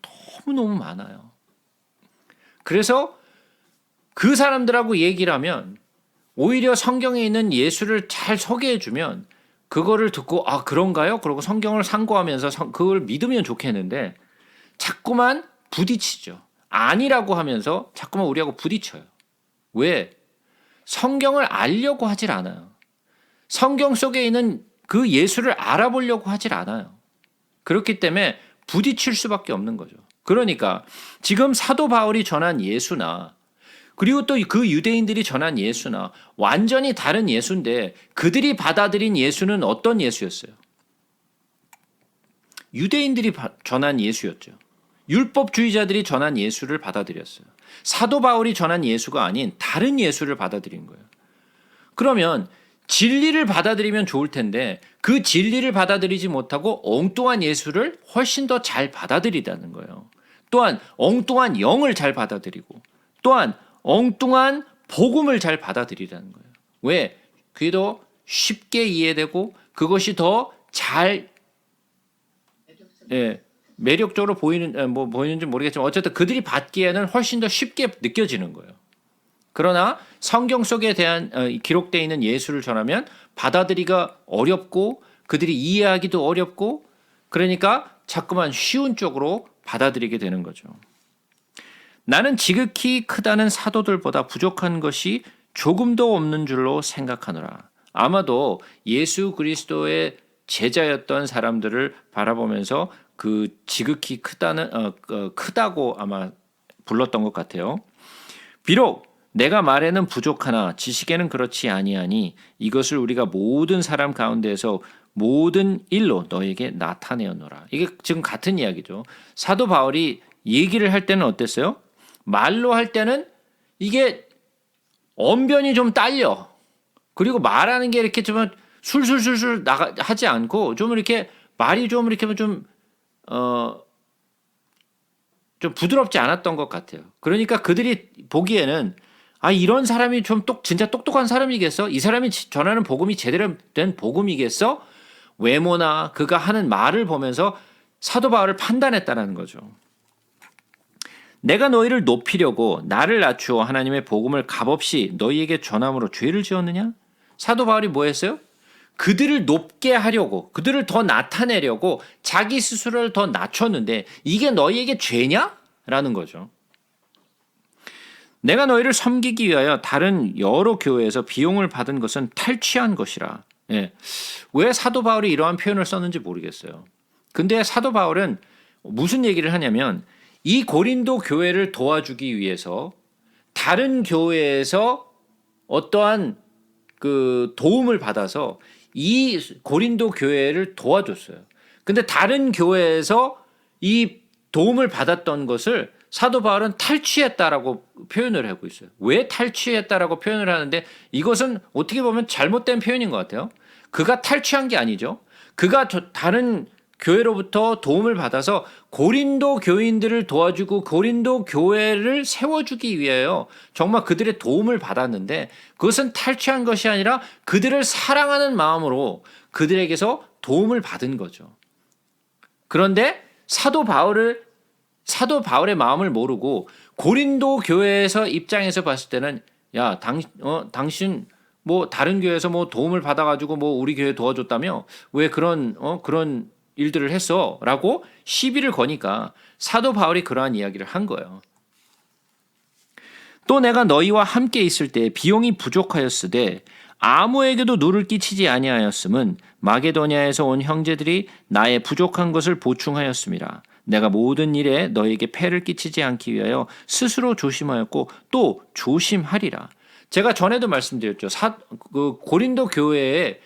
너무너무 많아요. 그래서 그 사람들하고 얘기를 하면 오히려 성경에 있는 예수를 잘 소개해 주면 그거를 듣고 아 그런가요? 그러고 성경을 상고하면서 그걸 믿으면 좋겠는데 자꾸만 부딪히죠. 아니라고 하면서 자꾸만 우리하고 부딪혀요. 왜? 성경을 알려고 하질 않아요. 성경 속에 있는 그 예수를 알아보려고 하질 않아요. 그렇기 때문에 부딪힐 수밖에 없는 거죠. 그러니까 지금 사도 바울이 전한 예수나 그리고 또 그 유대인들이 전한 예수나 완전히 다른 예수인데 그들이 받아들인 예수는 어떤 예수였어요? 유대인들이 전한 예수였죠. 율법주의자들이 전한 예수를 받아들였어요. 사도 바울이 전한 예수가 아닌 다른 예수를 받아들인 거예요. 그러면 진리를 받아들이면 좋을 텐데 그 진리를 받아들이지 못하고 엉뚱한 예수를 훨씬 더 잘 받아들이다는 거예요. 또한 엉뚱한 영을 잘 받아들이고 또한 엉뚱한 복음을 잘 받아들이라는 거예요. 왜? 그게 더 쉽게 이해되고 그것이 더 잘 매력적으로 보이는지 모르겠지만 어쨌든 그들이 받기에는 훨씬 더 쉽게 느껴지는 거예요. 그러나 성경 속에 대한 기록되어 있는 예수를 전하면 받아들이기가 어렵고 그들이 이해하기도 어렵고 그러니까 자꾸만 쉬운 쪽으로 받아들이게 되는 거죠. 나는 지극히 크다는 사도들보다 부족한 것이 조금도 없는 줄로 생각하노라. 아마도 예수 그리스도의 제자였던 사람들을 바라보면서 그 지극히 크다고 아마 불렀던 것 같아요. 비록 내가 말에는 부족하나 지식에는 그렇지 아니하니 이것을 우리가 모든 사람 가운데에서 모든 일로 너에게 나타내었노라. 이게 지금 같은 이야기죠. 사도 바울이 얘기를 할 때는 어땠어요? 말로 할 때는 이게 언변이 좀 딸려. 그리고 말하는 게 이렇게 좀 술술술술 하지 않고 좀 이렇게 말이 좀 이렇게 좀 부드럽지 않았던 것 같아요. 그러니까 그들이 보기에는 이런 사람이 좀 진짜 똑똑한 사람이겠어? 이 사람이 전하는 복음이 제대로 된 복음이겠어? 외모나 그가 하는 말을 보면서 사도 바울을 판단했다는 거죠. 내가 너희를 높이려고 나를 낮추어 하나님의 복음을 값없이 너희에게 전함으로 죄를 지었느냐? 사도 바울이 뭐 했어요? 그들을 높게 하려고 그들을 더 나타내려고 자기 스스로를 더 낮췄는데 이게 너희에게 죄냐? 라는 거죠. 내가 너희를 섬기기 위하여 다른 여러 교회에서 비용을 받은 것은 탈취한 것이라. 왜 사도 바울이 이러한 표현을 썼는지 모르겠어요. 근데 사도 바울은 무슨 얘기를 하냐면 이 고린도 교회를 도와주기 위해서 다른 교회에서 어떠한 그 도움을 받아서 이 고린도 교회를 도와줬어요. 근데 다른 교회에서 이 도움을 받았던 것을 사도 바울은 탈취했다라고 표현을 하고 있어요. 왜 탈취했다라고 표현을 하는데 이것은 어떻게 보면 잘못된 표현인 것 같아요. 그가 탈취한 게 아니죠. 그가 다른 교회로부터 도움을 받아서 고린도 교인들을 도와주고 고린도 교회를 세워주기 위하여 정말 그들의 도움을 받았는데 그것은 탈취한 것이 아니라 그들을 사랑하는 마음으로 그들에게서 도움을 받은 거죠. 그런데 사도 바울의 마음을 모르고 고린도 교회에서 입장에서 봤을 때는 야, 당신 뭐 다른 교회에서 뭐 도움을 받아가지고 뭐 우리 교회 도와줬다며 왜 그런 일들을 했어? 라고 시비를 거니까 사도 바울이 그러한 이야기를 한 거예요. 또 내가 너희와 함께 있을 때 비용이 부족하였으되 아무에게도 누를 끼치지 아니하였음은 마게도냐에서 온 형제들이 나의 부족한 것을 보충하였음이라. 내가 모든 일에 너에게 폐를 끼치지 않기 위하여 스스로 조심하였고 또 조심하리라. 제가 전에도 말씀드렸죠. 고린도 교회가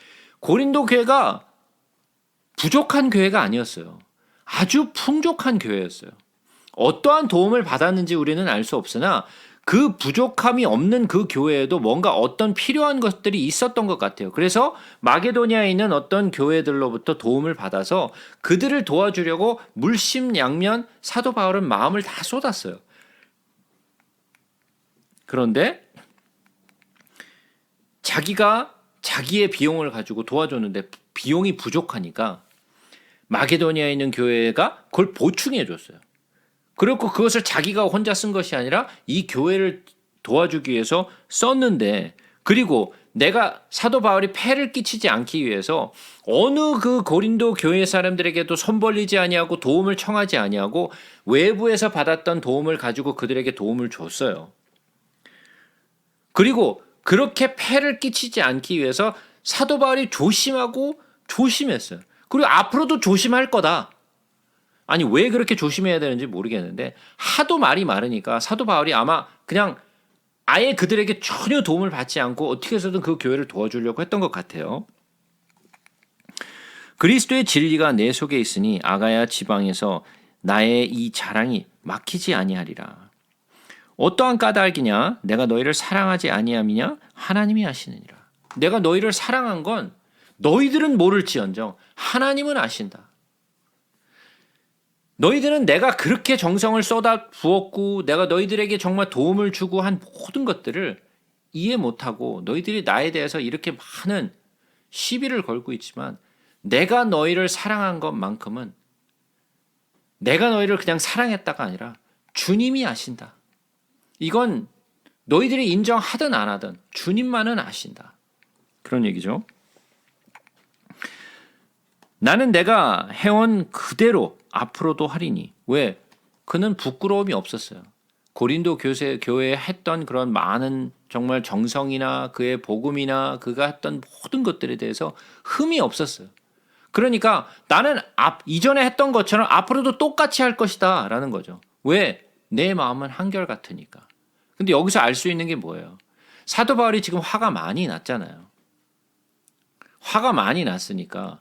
부족한 교회가 아니었어요. 아주 풍족한 교회였어요. 어떠한 도움을 받았는지 우리는 알 수 없으나 그 부족함이 없는 그 교회에도 뭔가 어떤 필요한 것들이 있었던 것 같아요. 그래서 마게도니아에 있는 어떤 교회들로부터 도움을 받아서 그들을 도와주려고 물심양면 사도 바울은 마음을 다 쏟았어요. 그런데 자기가 자기의 비용을 가지고 도와줬는데 비용이 부족하니까 마게도니아에 있는 교회가 그걸 보충해 줬어요. 그리고 그것을 자기가 혼자 쓴 것이 아니라 이 교회를 도와주기 위해서 썼는데 그리고 내가 사도 바울이 폐를 끼치지 않기 위해서 어느 그 고린도 교회 사람들에게도 손 벌리지 아니하고 도움을 청하지 아니하고 외부에서 받았던 도움을 가지고 그들에게 도움을 줬어요. 그리고 그렇게 폐를 끼치지 않기 위해서 사도 바울이 조심하고 조심했어요. 그리고 앞으로도 조심할 거다. 아니 왜 그렇게 조심해야 되는지 모르겠는데 하도 말이 많으니까 사도 바울이 아마 그냥 아예 그들에게 전혀 도움을 받지 않고 어떻게 해서든 그 교회를 도와주려고 했던 것 같아요. 그리스도의 진리가 내 속에 있으니 아가야 지방에서 나의 이 자랑이 막히지 아니하리라. 어떠한 까닭이냐? 내가 너희를 사랑하지 아니함이냐? 하나님이 아시느니라. 내가 너희를 사랑한 건 너희들은 모를지언정 하나님은 아신다. 너희들은 내가 그렇게 정성을 쏟아 부었고 내가 너희들에게 정말 도움을 주고 한 모든 것들을 이해 못하고 너희들이 나에 대해서 이렇게 많은 시비를 걸고 있지만 내가 너희를 사랑한 것만큼은 내가 너희를 그냥 사랑했다가 아니라 주님이 아신다. 이건 너희들이 인정하든 안 하든 주님만은 아신다. 그런 얘기죠. 나는 내가 해온 그대로 앞으로도 하리니. 왜? 그는 부끄러움이 없었어요. 고린도 교회에 했던 그런 많은 정말 정성이나 그의 복음이나 그가 했던 모든 것들에 대해서 흠이 없었어요. 그러니까 나는 이전에 했던 것처럼 앞으로도 똑같이 할 것이다 라는 거죠. 왜? 내 마음은 한결같으니까. 근데 여기서 알 수 있는 게 뭐예요? 사도 바울이 지금 화가 많이 났잖아요. 화가 많이 났으니까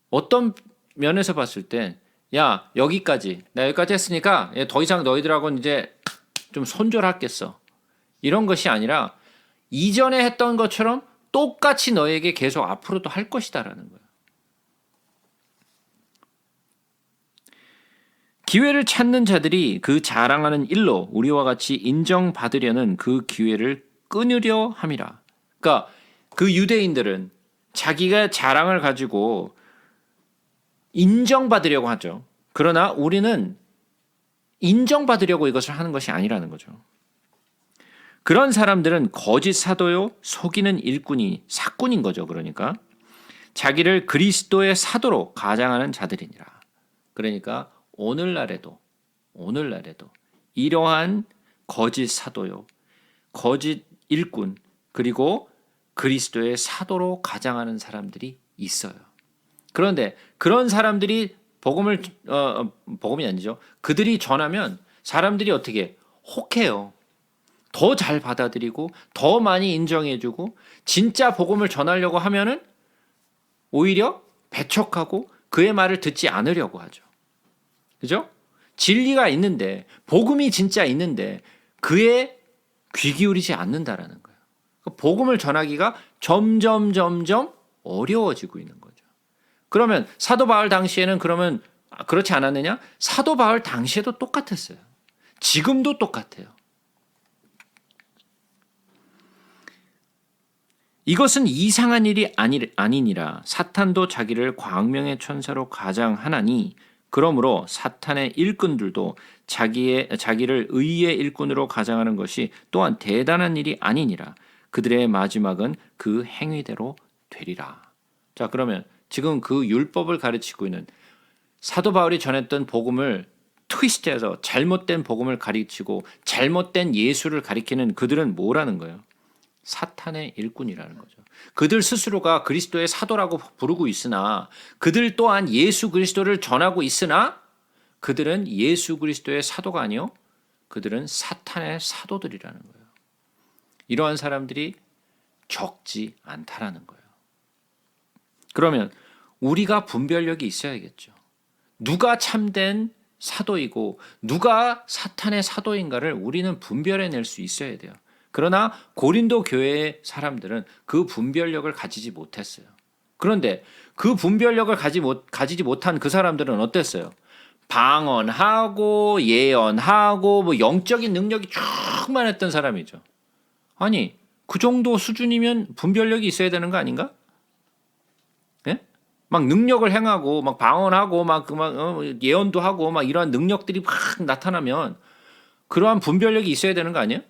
어떤 면에서 봤을 때 야, 여기까지 나 여기까지 했으니까 더 이상 너희들하고는 이제 좀 손절하겠어. 이런 것이 아니라 이전에 했던 것처럼 똑같이 너에게 계속 앞으로도 할 것이다라는 거예요. 기회를 찾는 자들이 그 자랑하는 일로 우리와 같이 인정받으려는 그 기회를 끊으려 함이라. 그러니까 그 유대인들은 자기가 자랑을 가지고 인정받으려고 하죠. 그러나 우리는 인정받으려고 이것을 하는 것이 아니라는 거죠. 그런 사람들은 거짓 사도요, 속이는 일꾼이 사꾼인 거죠. 그러니까 자기를 그리스도의 사도로 가장하는 자들이니라. 그러니까 오늘날에도 이러한 거짓 사도요, 거짓 일꾼, 그리고 그리스도의 사도로 가장하는 사람들이 있어요. 그런데 그런 사람들이 복음이 아니죠. 그들이 전하면 사람들이 어떻게 혹해요. 더 잘 받아들이고 더 많이 인정해주고 진짜 복음을 전하려고 하면은 오히려 배척하고 그의 말을 듣지 않으려고 하죠. 그죠? 진리가 있는데 복음이 진짜 있는데 그의 귀 기울이지 않는다라는 거예요. 복음을 전하기가 점점 어려워지고 있는 거죠. 그러면 사도 바울 당시에는 그러면 그렇지 않았느냐? 사도 바울 당시에도 똑같았어요. 지금도 똑같아요. 이것은 이상한 일이 아니니라. 사탄도 자기를 광명의 천사로 가장하나니 그러므로 사탄의 일꾼들도 자기를 의의 일꾼으로 가장하는 것이 또한 대단한 일이 아니니라. 그들의 마지막은 그 행위대로 되리라. 자, 그러면 지금 그 율법을 가르치고 있는 사도 바울이 전했던 복음을 트위스트해서 잘못된 복음을 가르치고 잘못된 예수를 가리키는 그들은 뭐라는 거예요? 사탄의 일꾼이라는 거죠. 그들 스스로가 그리스도의 사도라고 부르고 있으나 그들 또한 예수 그리스도를 전하고 있으나 그들은 예수 그리스도의 사도가 아니요. 그들은 사탄의 사도들이라는 거예요. 이러한 사람들이 적지 않다라는 거예요. 그러면 우리가 분별력이 있어야겠죠. 누가 참된 사도이고 누가 사탄의 사도인가를 우리는 분별해낼 수 있어야 돼요. 그러나 고린도 교회의 사람들은 그 분별력을 가지지 못했어요. 그런데 그 분별력을 가지지 못한 그 사람들은 어땠어요? 방언하고 예언하고 뭐 영적인 능력이 충만했던 사람이죠. 아니 그 정도 수준이면 분별력이 있어야 되는 거 아닌가? 예? 막 능력을 행하고 막 방언하고 막 예언도 하고 막 이러한 능력들이 막 나타나면 그러한 분별력이 있어야 되는 거 아니에요?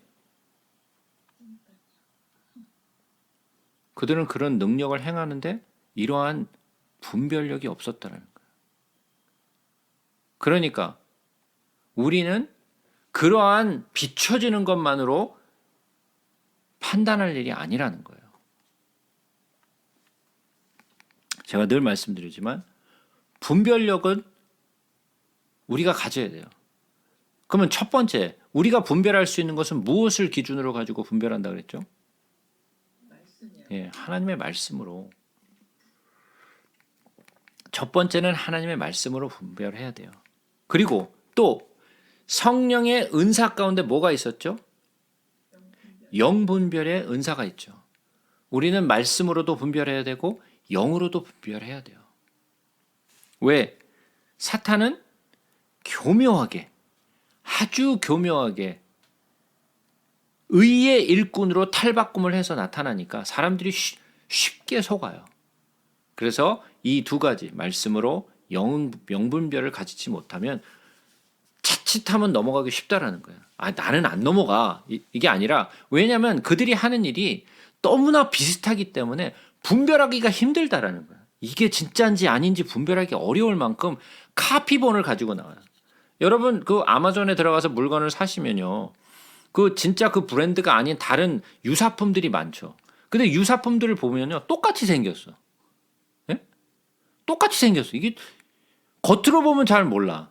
그들은 그런 능력을 행하는데 이러한 분별력이 없었다는 거예요. 그러니까 우리는 그러한 비춰지는 것만으로 판단할 일이 아니라는 거예요. 제가 늘 말씀드리지만 분별력은 우리가 가져야 돼요. 그러면 첫 번째 우리가 분별할 수 있는 것은 무엇을 기준으로 가지고 분별한다 그랬죠? 예, 하나님의 말씀으로. 첫 번째는 하나님의 말씀으로 분별해야 돼요. 그리고 또 성령의 은사 가운데 뭐가 있었죠? 영분별의 은사가 있죠. 우리는 말씀으로도 분별해야 되고 영으로도 분별해야 돼요. 왜? 사탄은 교묘하게, 아주 교묘하게 의의 일꾼으로 탈바꿈을 해서 나타나니까 사람들이 쉽게 속아요. 그래서 이 두 가지 말씀으로 명분별을 가지지 못하면 자칫하면 넘어가기 쉽다라는 거예요. 나는 안 넘어가. 이게 아니라 왜냐하면 그들이 하는 일이 너무나 비슷하기 때문에 분별하기가 힘들다라는 거예요. 이게 진짜인지 아닌지 분별하기 어려울 만큼 카피본을 가지고 나와요. 여러분 그 아마존에 들어가서 물건을 사시면요. 그 진짜 그 브랜드가 아닌 다른 유사품들이 많죠. 근데 유사품들을 보면요. 똑같이 생겼어. 예? 똑같이 생겼어. 이게 겉으로 보면 잘 몰라.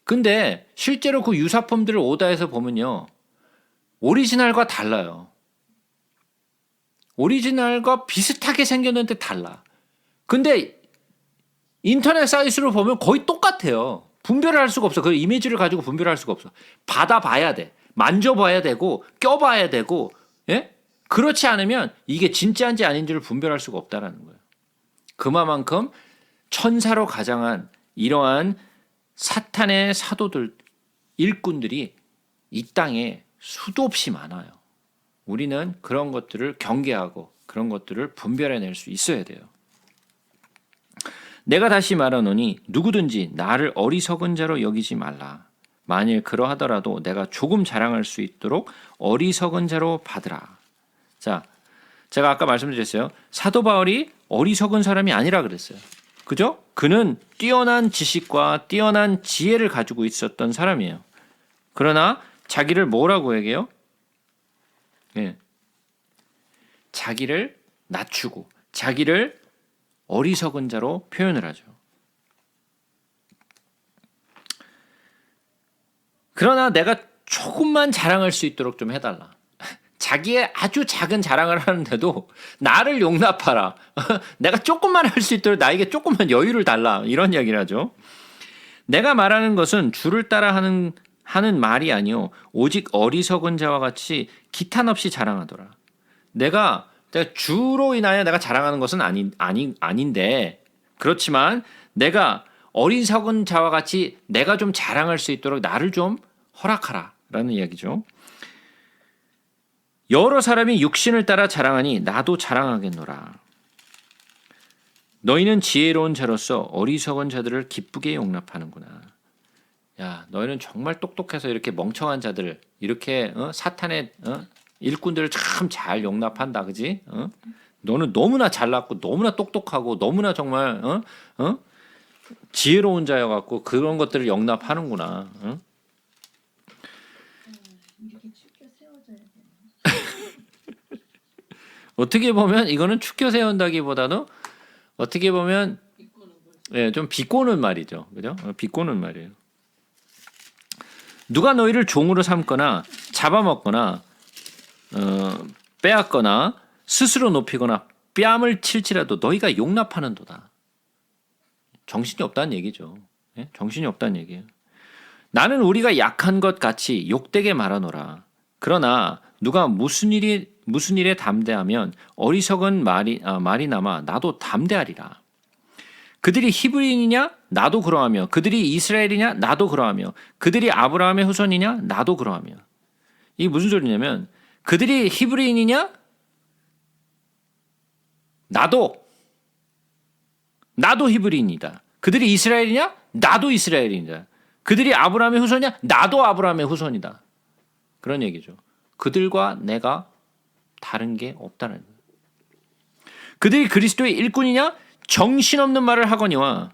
근데 실제로 그 유사품들을 오다해서 보면요. 오리지널과 달라요. 오리지널과 비슷하게 생겼는데 달라. 근데 인터넷 사이트로 보면 거의 똑같아요. 분별을 할 수가 없어. 그 이미지를 가지고 분별할 수가 없어. 받아봐야 돼. 만져봐야 되고 껴봐야 되고 예? 그렇지 않으면 이게 진짜인지 아닌지를 분별할 수가 없다라는 거예요. 그만큼 천사로 가장한 이러한 사탄의 사도들, 일꾼들이 이 땅에 수도 없이 많아요. 우리는 그런 것들을 경계하고 그런 것들을 분별해낼 수 있어야 돼요. 내가 다시 말하노니 누구든지 나를 어리석은 자로 여기지 말라. 만일 그러하더라도 내가 조금 자랑할 수 있도록 어리석은 자로 받으라. 자, 제가 아까 말씀드렸어요. 사도 바울이 어리석은 사람이 아니라 그랬어요. 그죠? 그는 뛰어난 지식과 뛰어난 지혜를 가지고 있었던 사람이에요. 그러나 자기를 뭐라고 얘기해요? 예. 자기를 낮추고 자기를 어리석은 자로 표현을 하죠. 그러나 내가 조금만 자랑할 수 있도록 좀 해달라. 자기의 아주 작은 자랑을 하는데도 나를 용납하라. 내가 조금만 할 수 있도록 나에게 조금만 여유를 달라. 이런 이야기를 하죠. 내가 말하는 것은 주를 따라 하는 말이 아니요 오직 어리석은 자와 같이 기탄 없이 자랑하더라. 내가 주로 인하여 내가 자랑하는 것은 아닌데 그렇지만 내가 어리석은 자와 같이 내가 좀 자랑할 수 있도록 나를 좀 허락하라 라는 이야기죠. 여러 사람이 육신을 따라 자랑하니 나도 자랑하겠노라. 너희는 지혜로운 자로서 어리석은 자들을 기쁘게 용납하는구나. 야, 너희는 정말 똑똑해서 이렇게 멍청한 자들, 이렇게 사탄의 일꾼들을 참 잘 용납한다, 그지? 너는 너무나 잘났고 너무나 똑똑하고 너무나 정말 지혜로운 자여갖고 그런 것들을 용납하는구나. 이렇게 축혀 세워져야 되나? 어떻게 보면 이거는 축혀 세운다기보다는 어떻게 보면 비꼬는 거지. 예, 좀 비꼬는 말이죠. 그죠? 비꼬는 말이에요. 누가 너희를 종으로 삼거나 잡아먹거나 빼앗거나 스스로 높이거나 뺨을 칠지라도 너희가 용납하는도다. 정신이 없다는 얘기죠. 예? 정신이 없다는 얘기예요. 나는 우리가 약한 것 같이 욕되게 말하노라. 그러나 누가 무슨 일에 담대하면 어리석은 말이나마 나도 담대하리라. 그들이 히브리인이냐? 나도 그러하며 그들이 이스라엘이냐? 나도 그러하며 그들이 아브라함의 후손이냐? 나도 그러하며. 이게 무슨 소리냐면 그들이 히브리인이냐? 나도 히브리인이다. 그들이 이스라엘이냐? 나도 이스라엘인이다. 그들이 아브라함의 후손이냐? 나도 아브라함의 후손이다. 그런 얘기죠. 그들과 내가 다른 게 없다는 거예요. 그들이 그리스도의 일꾼이냐? 정신없는 말을 하거니와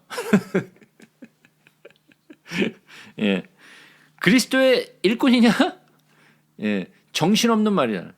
예. 그리스도의 일꾼이냐? 예. 정신없는 말이다.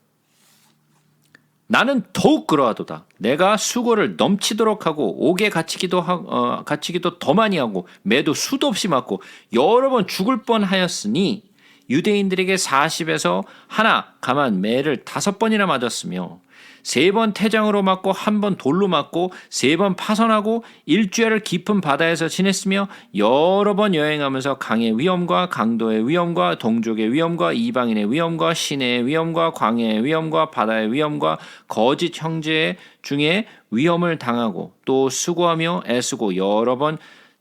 나는 더욱 그러하도다. 내가 수고를 넘치도록 하고 옥에 갇히기도 더 많이 하고 매도 수도 없이 맞고 여러 번 죽을 뻔하였으니 유대인들에게 40에서 하나 가만 매를 5번이나 맞았으며 3번 태장으로 맞고 1번 돌로 맞고 3번 파선하고 일주일을 깊은 바다에서 지냈으며 여러 번 여행하면서 강의 위험과 강도의 위험과 동족의 위험과 이방인의 위험과 시내의 위험과 광야의 위험과 바다의 위험과 거짓 형제 중에 위험을 당하고 또 수고하며 애쓰고 여러 번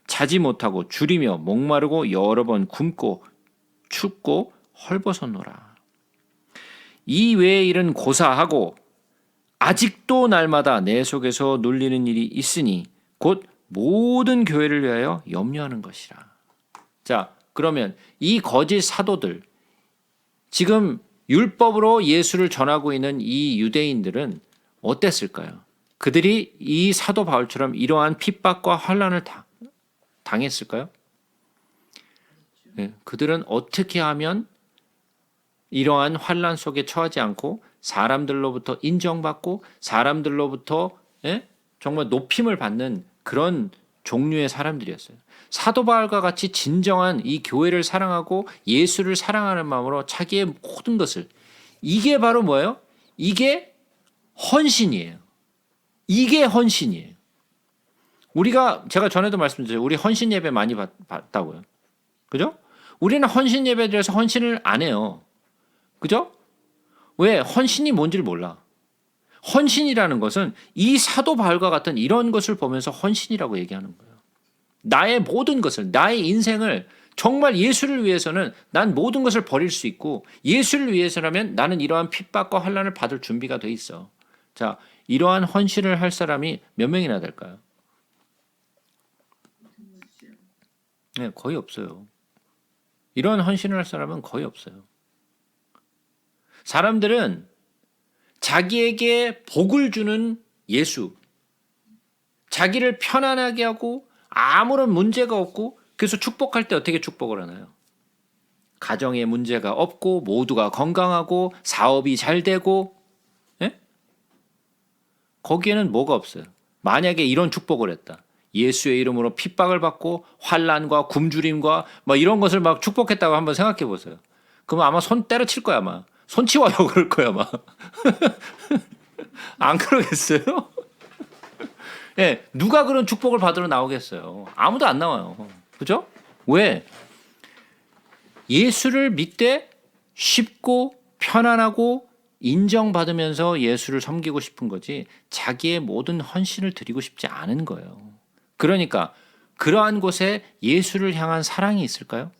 자지 못하고 줄이며 목마르고 여러 번 굶고 춥고 헐벗었노라. 이 외의 일은 고사하고 아직도 날마다 내 속에서 눌리는 일이 있으니 곧 모든 교회를 위하여 염려하는 것이라. 자, 그러면 이 거짓 사도들, 지금 율법으로 예수를 전하고 있는 이 유대인들은 어땠을까요? 그들이 이 사도 바울처럼 이러한 핍박과 환난을 당했을까요? 네, 그들은 어떻게 하면 이러한 환난 속에 처하지 않고 사람들로부터 인정받고 사람들로부터 정말 높임을 받는 그런 종류의 사람들이었어요. 사도 바울과 같이 진정한 이 교회를 사랑하고 예수를 사랑하는 마음으로 자기의 모든 것을, 이게 바로 뭐예요? 이게 헌신이에요. 이게 헌신이에요. 제가 전에도 말씀드렸죠. 우리 헌신 예배 많이 받다고요. 그죠? 우리는 헌신 예배에 대해서 헌신을 안 해요. 그죠? 왜? 헌신이 뭔지를 몰라. 헌신이라는 것은 이 사도 바울과 같은 이런 것을 보면서 헌신이라고 얘기하는 거예요. 나의 모든 것을, 나의 인생을 정말 예수를 위해서는 난 모든 것을 버릴 수 있고 예수를 위해서라면 나는 이러한 핍박과 환난을 받을 준비가 돼 있어. 자, 이러한 헌신을 할 사람이 몇 명이나 될까요? 네, 거의 없어요. 이러한 헌신을 할 사람은 거의 없어요. 사람들은 자기에게 복을 주는 예수, 자기를 편안하게 하고 아무런 문제가 없고, 그래서 축복할 때 어떻게 축복을 하나요? 가정에 문제가 없고 모두가 건강하고 사업이 잘 되고, 예? 거기에는 뭐가 없어요. 만약에 이런 축복을 했다. 예수의 이름으로 핍박을 받고 환난과 굶주림과 막 이런 것을 막 축복했다고 한번 생각해 보세요. 그러면 아마 손 때려칠 거야, 아마. 손 치워요 그럴 거야 아마. 안 그러겠어요? 예, 누가 그런 축복을 받으러 나오겠어요? 아무도 안 나와요. 그죠? 왜? 예수를 믿되 쉽고 편안하고 인정받으면서 예수를 섬기고 싶은 거지 자기의 모든 헌신을 드리고 싶지 않은 거예요. 그러니까 그러한 곳에 예수를 향한 사랑이 있을까요?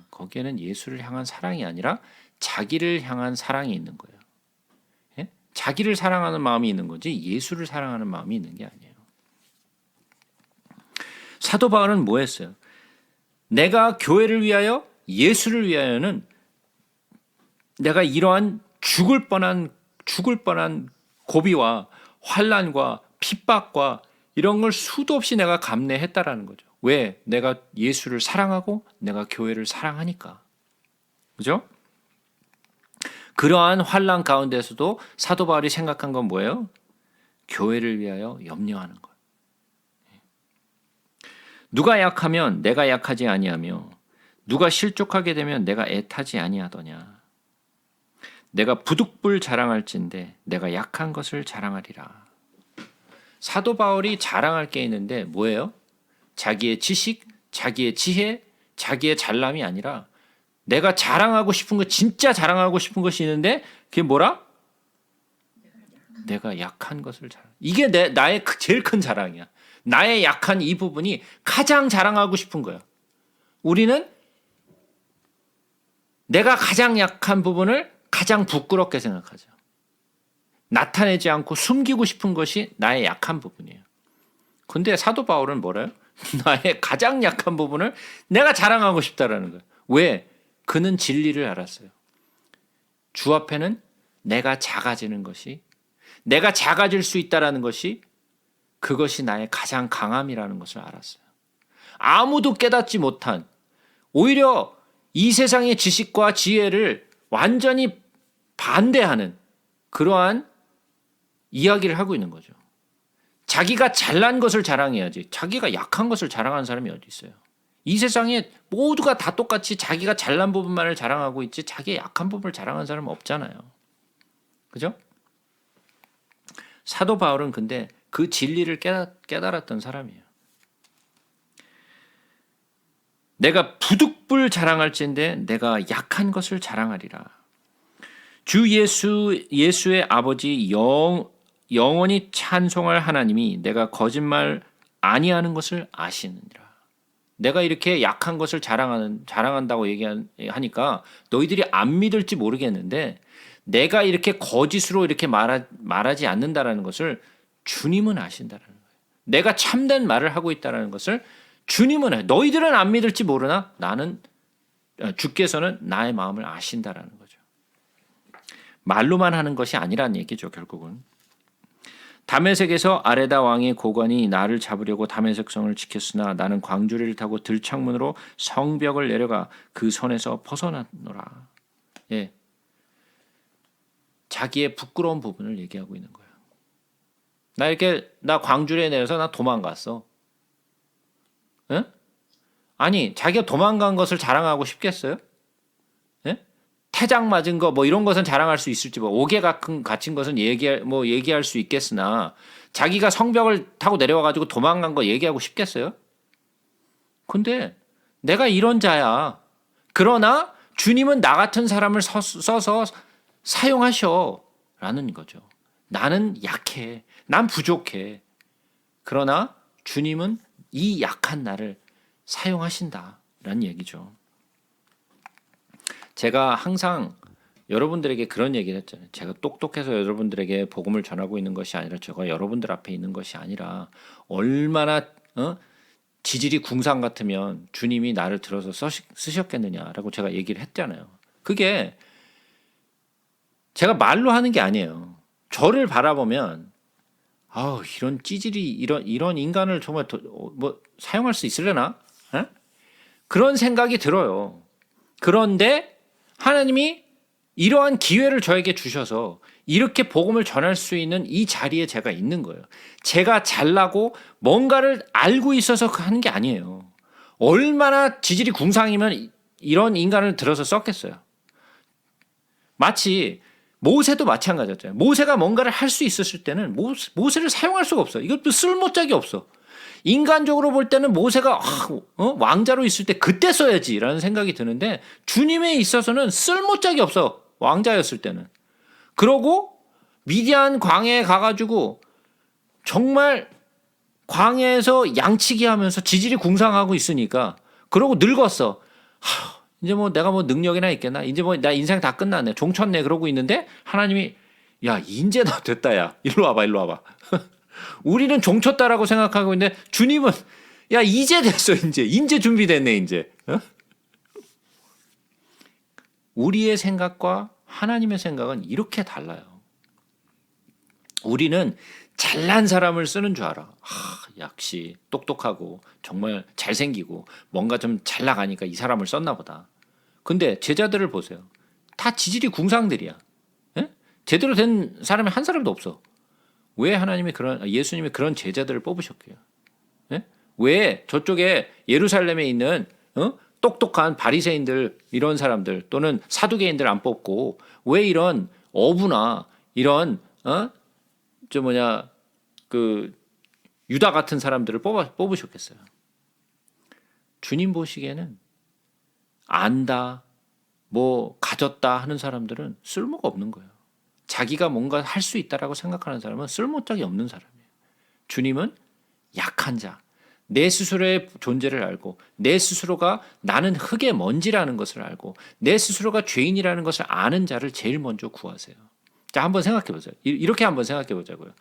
거기에는 예수를 향한 사랑이 아니라 자기를 향한 사랑이 있는 거예요. 예? 자기를 사랑하는 마음이 있는 거지 예수를 사랑하는 마음이 있는 게 아니에요. 사도 바울은 뭐 했어요? 내가 교회를 위하여 예수를 위하여는 내가 이러한 죽을 뻔한 고비와 환난과 핍박과 이런 걸 수도 없이 내가 감내했다라는 거죠. 왜? 내가 예수를 사랑하고 내가 교회를 사랑하니까. 그죠? 그러한 환난 가운데서도 사도 바울이 생각한 건 뭐예요? 교회를 위하여 염려하는 것. 누가 약하면 내가 약하지 아니하며 누가 실족하게 되면 내가 애타지 아니하더냐. 내가 부득불 자랑할진대 내가 약한 것을 자랑하리라. 사도 바울이 자랑할 게 있는데 뭐예요? 자기의 지식, 자기의 지혜, 자기의 잘남이 아니라 내가 자랑하고 싶은 거, 진짜 자랑하고 싶은 것이 있는데 그게 뭐라? 내가 약한 것을 자랑. 이게 나의 제일 큰 자랑이야. 나의 약한 이 부분이 가장 자랑하고 싶은 거야. 우리는 내가 가장 약한 부분을 가장 부끄럽게 생각하죠. 나타내지 않고 숨기고 싶은 것이 나의 약한 부분이에요. 근데 사도 바울은 뭐래요? 나의 가장 약한 부분을 내가 자랑하고 싶다라는 거예요. 왜? 그는 진리를 알았어요. 주 앞에는 내가 작아지는 것이, 내가 작아질 수 있다라는 것이 그것이 나의 가장 강함이라는 것을 알았어요. 아무도 깨닫지 못한, 오히려 이 세상의 지식과 지혜를 완전히 반대하는 그러한 이야기를 하고 있는 거죠. 자기가 잘난 것을 자랑해야지 자기가 약한 것을 자랑하는 사람이 어디 있어요? 이 세상에 모두가 다 똑같이 자기가 잘난 부분만을 자랑하고 있지 자기의 약한 부분을 자랑하는 사람은 없잖아요. 그죠? 사도 바울은 근데 그 진리를 깨달았던 사람이에요. 내가 부득불 자랑할진대 내가 약한 것을 자랑하리라. 주 예수의 아버지 영원히 찬송할 하나님이 내가 거짓말 아니하는 것을 아시느니라. 내가 이렇게 약한 것을 자랑한다고 얘기하니까 너희들이 안 믿을지 모르겠는데 내가 이렇게 거짓으로 이렇게 말하지 않는다라는 것을 주님은 아신다라는 거예요. 내가 참된 말을 하고 있다라는 것을 주님은 해. 너희들은 안 믿을지 모르나 나는 주께서는 나의 마음을 아신다라는 거죠. 말로만 하는 것이 아니란 얘기죠. 결국은 다메섹에서 아레다 왕의 고관이 나를 잡으려고 다메섹 성을 지켰으나 나는 광주리를 타고 들창문으로 성벽을 내려가 그 손에서 벗어났노라. 예, 자기의 부끄러운 부분을 얘기하고 있는 거예요. 나 광주리에 내려서 나 도망갔어. 예? 아니 자기가 도망간 것을 자랑하고 싶겠어요? 예? 태장 맞은 거 뭐 이런 것은 자랑할 수 있을지 뭐 옥에 갇힌 것은 얘기할 수 있겠으나 자기가 성벽을 타고 내려와 가지고 도망간 거 얘기하고 싶겠어요? 근데 내가 이런 자야. 그러나 주님은 나 같은 사람을 써서 사용하셔라는 거죠. 나는 약해. 난 부족해. 그러나 주님은 이 약한 나를 사용하신다라는 얘기죠. 제가 항상 여러분들에게 그런 얘기를 했잖아요. 제가 똑똑해서 여러분들에게 복음을 전하고 있는 것이 아니라 제가 여러분들 앞에 있는 것이 아니라 얼마나 지질이 궁상 같으면 주님이 나를 들어서 쓰셨겠느냐라고 제가 얘기를 했잖아요. 그게 제가 말로 하는 게 아니에요. 저를 바라보면 이런 찌질이 이런 인간을 정말 뭐 사용할 수 있으려나? 에? 그런 생각이 들어요. 그런데 하나님이 이러한 기회를 저에게 주셔서 이렇게 복음을 전할 수 있는 이 자리에 제가 있는 거예요. 제가 잘나고 뭔가를 알고 있어서 하는 게 아니에요. 얼마나 지질이 궁상이면 이런 인간을 들어서 썼겠어요. 마치 모세도 마찬가지였잖아요. 모세가 뭔가를 할 수 있었을 때는 모세를 사용할 수가 없어요. 이것도 쓸모짝이 없어. 인간적으로 볼 때는 모세가 왕자로 있을 때 그때 써야지라는 생각이 드는데 주님에 있어서는 쓸모짝이 없어. 왕자였을 때는. 그러고 미디안 광야에 가가지고 정말 광야에서 양치기 하면서 지질이 궁상하고 있으니까 그러고 늙었어. 이제 뭐 내가 뭐 능력이나 있겠나? 이제 뭐 나 인생 다 끝났네. 종쳤네. 그러고 있는데 하나님이 야 인제 너 됐다 야. 일로 와봐. 우리는 종쳤다라고 생각하고 있는데 주님은 야 이제 됐어. 이제 준비됐네. 이제. 우리의 생각과 하나님의 생각은 이렇게 달라요. 우리는 잘난 사람을 쓰는 줄 알아. 역시 똑똑하고 정말 잘생기고 뭔가 좀 잘 나가니까 이 사람을 썼나 보다. 근데 제자들을 보세요. 다 지질이 궁상들이야. 예? 제대로 된 사람이 한 사람도 없어. 왜 예수님이 그런 제자들을 뽑으셨게요? 예? 왜 저쪽에 예루살렘에 있는 똑똑한 바리새인들 이런 사람들 또는 사두개인들 안 뽑고 왜 이런 어부나 이런 유다 같은 사람들을 뽑으셨겠어요? 주님 보시기에는 안다, 뭐 가졌다 하는 사람들은 쓸모가 없는 거예요. 자기가 뭔가 할 수 있다라고 생각하는 사람은 쓸모짝이 없는 사람이에요. 주님은 약한 자, 내 스스로의 존재를 알고 내 스스로가 나는 흙의 먼지라는 것을 알고 내 스스로가 죄인이라는 것을 아는 자를 제일 먼저 구하세요. 자, 한번 생각해 보세요. 이렇게 한번 생각해 보자고요.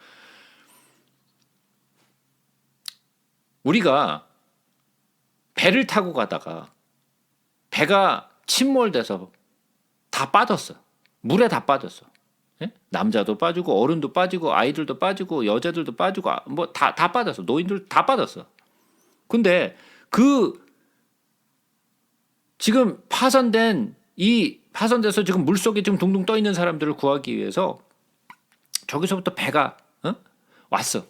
우리가 배를 타고 가다가 배가 침몰돼서 다 빠졌어. 물에 다 빠졌어. 예? 남자도 빠지고 어른도 빠지고 아이들도 빠지고 여자들도 빠지고 뭐 다 빠졌어. 노인들 다 빠졌어. 근데 지금 파손돼서 지금 물속에 지금 둥둥 떠 있는 사람들을 구하기 위해서 저기서부터 배가 왔어.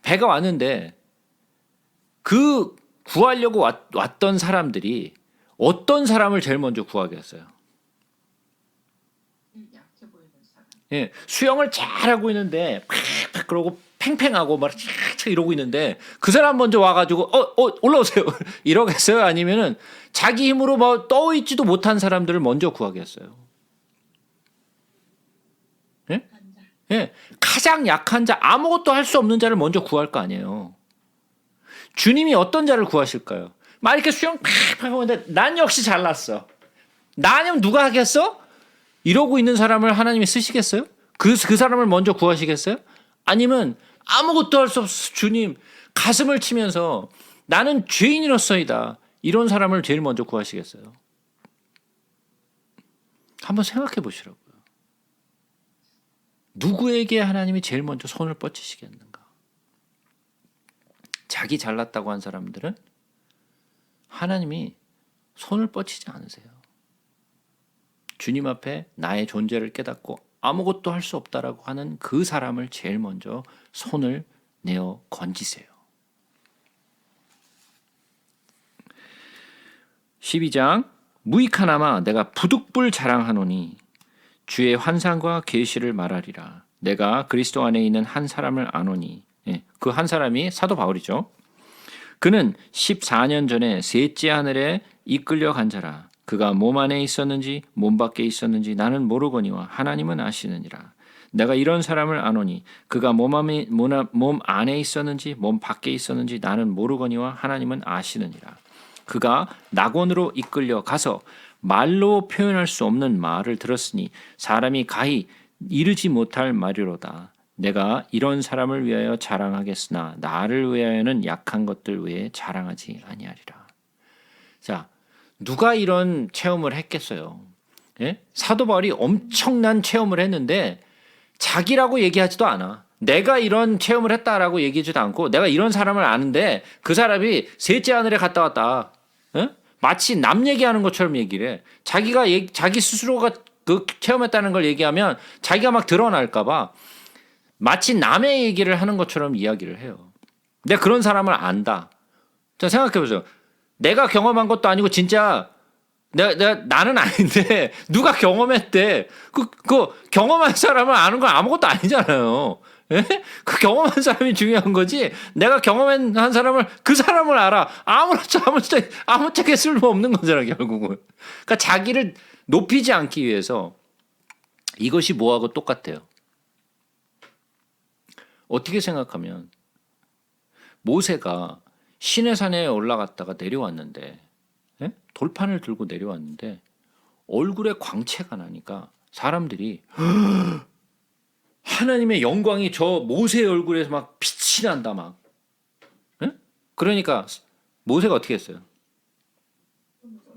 배가 왔는데 그 구하려고 왔던 사람들이 어떤 사람을 제일 먼저 구하겠어요? 약해 보이는 사람. 예, 수영을 잘하고 있는데 팍팍 그러고 팽팽하고 막 착착 이러고 있는데 그 사람 먼저 와가지고 올라오세요 이러겠어요? 아니면은 자기 힘으로 뭐 떠있지도 못한 사람들을 먼저 구하겠어요? 예? 예, 가장 약한 자, 아무것도 할 수 없는 자를 먼저 구할 거 아니에요. 주님이 어떤 자를 구하실까요? 막 이렇게 수영 팍팍 하는데 난 역시 잘났어. 나 아니면 누가 하겠어? 이러고 있는 사람을 하나님이 쓰시겠어요? 그 사람을 먼저 구하시겠어요? 아니면 아무것도 할 수 없어 주님 가슴을 치면서 나는 죄인이로서이다. 이런 사람을 제일 먼저 구하시겠어요? 한번 생각해 보시라고요. 누구에게 하나님이 제일 먼저 손을 뻗치시겠는가? 자기 잘났다고 한 사람들은 하나님이 손을 뻗치지 않으세요. 주님 앞에 나의 존재를 깨닫고 아무것도 할 수 없다라고 하는 그 사람을 제일 먼저 손을 내어 건지세요. 12장 무익하나마 내가 부득불 자랑하노니 주의 환상과 계시를 말하리라. 내가 그리스도 안에 있는 한 사람을 아노니 그 한 사람이 사도 바울이죠. 그는 14년 전에 셋째 하늘에 이끌려 간 자라. 그가 몸 안에 있었는지 몸 밖에 있었는지 나는 모르거니와 하나님은 아시느니라. 내가 이런 사람을 아노니 그가 몸 안에 있었는지 몸 밖에 있었는지 나는 모르거니와 하나님은 아시느니라. 그가 낙원으로 이끌려 가서 말로 표현할 수 없는 말을 들었으니 사람이 가히 이르지 못할 말이로다. 내가 이런 사람을 위하여 자랑하겠으나 나를 위하여는 약한 것들 외에 자랑하지 아니하리라. 자, 누가 이런 체험을 했겠어요? 예? 사도 바울이 엄청난 체험을 했는데 자기라고 얘기하지도 않아. 내가 이런 체험을 했다라고 얘기하지도 않고 내가 이런 사람을 아는데 그 사람이 셋째 하늘에 갔다 왔다. 예? 마치 남 얘기하는 것처럼 얘기를 해. 자기 스스로가 그 체험했다는 걸 얘기하면 자기가 막 드러날까 봐 마치 남의 얘기를 하는 것처럼 이야기를 해요. 내가 그런 사람을 안다. 자, 생각해 보세요. 내가 경험한 것도 아니고 진짜 나는 아닌데 누가 경험했대. 그 경험한 사람을 아는 건 아무것도 아니잖아요. 예? 그 경험한 사람이 중요한 거지. 내가 경험한 사람을 그 사람을 알아. 아무짝에 쓸모없는 거잖아 결국은. 그러니까 자기를 높이지 않기 위해서 이것이 뭐하고 똑같아요. 어떻게 생각하면 모세가 시내산에 올라갔다가 내려왔는데 돌판을 들고 내려왔는데 얼굴에 광채가 나니까 사람들이 하나님의 영광이 저 모세의 얼굴에서 막 빛이 난다 막. 그러니까 모세가 어떻게 했어요?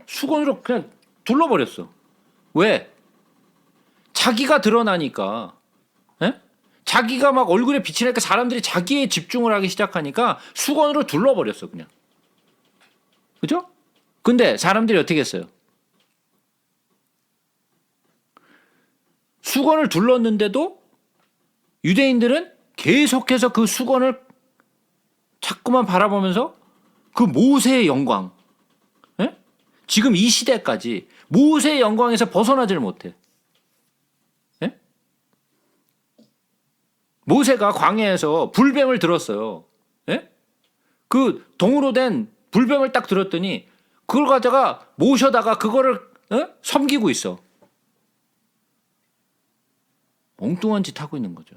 수건으로 그냥 둘러버렸어. 왜? 자기가 드러나니까. 자기가 막 얼굴에 빛이 나니까 사람들이 자기에 집중을 하기 시작하니까 수건으로 둘러버렸어 그냥. 그죠? 근데 사람들이 어떻게 했어요? 수건을 둘렀는데도 유대인들은 계속해서 그 수건을 자꾸만 바라보면서 그 모세의 영광, 지금 이 시대까지 모세의 영광에서 벗어나질 못해. 모세가 광야에서 불뱀을 들었어요. 그 동으로 된 불뱀을 딱 들었더니 그걸 가져가 모셔다가 그거를 섬기고 있어. 엉뚱한 짓 하고 있는 거죠.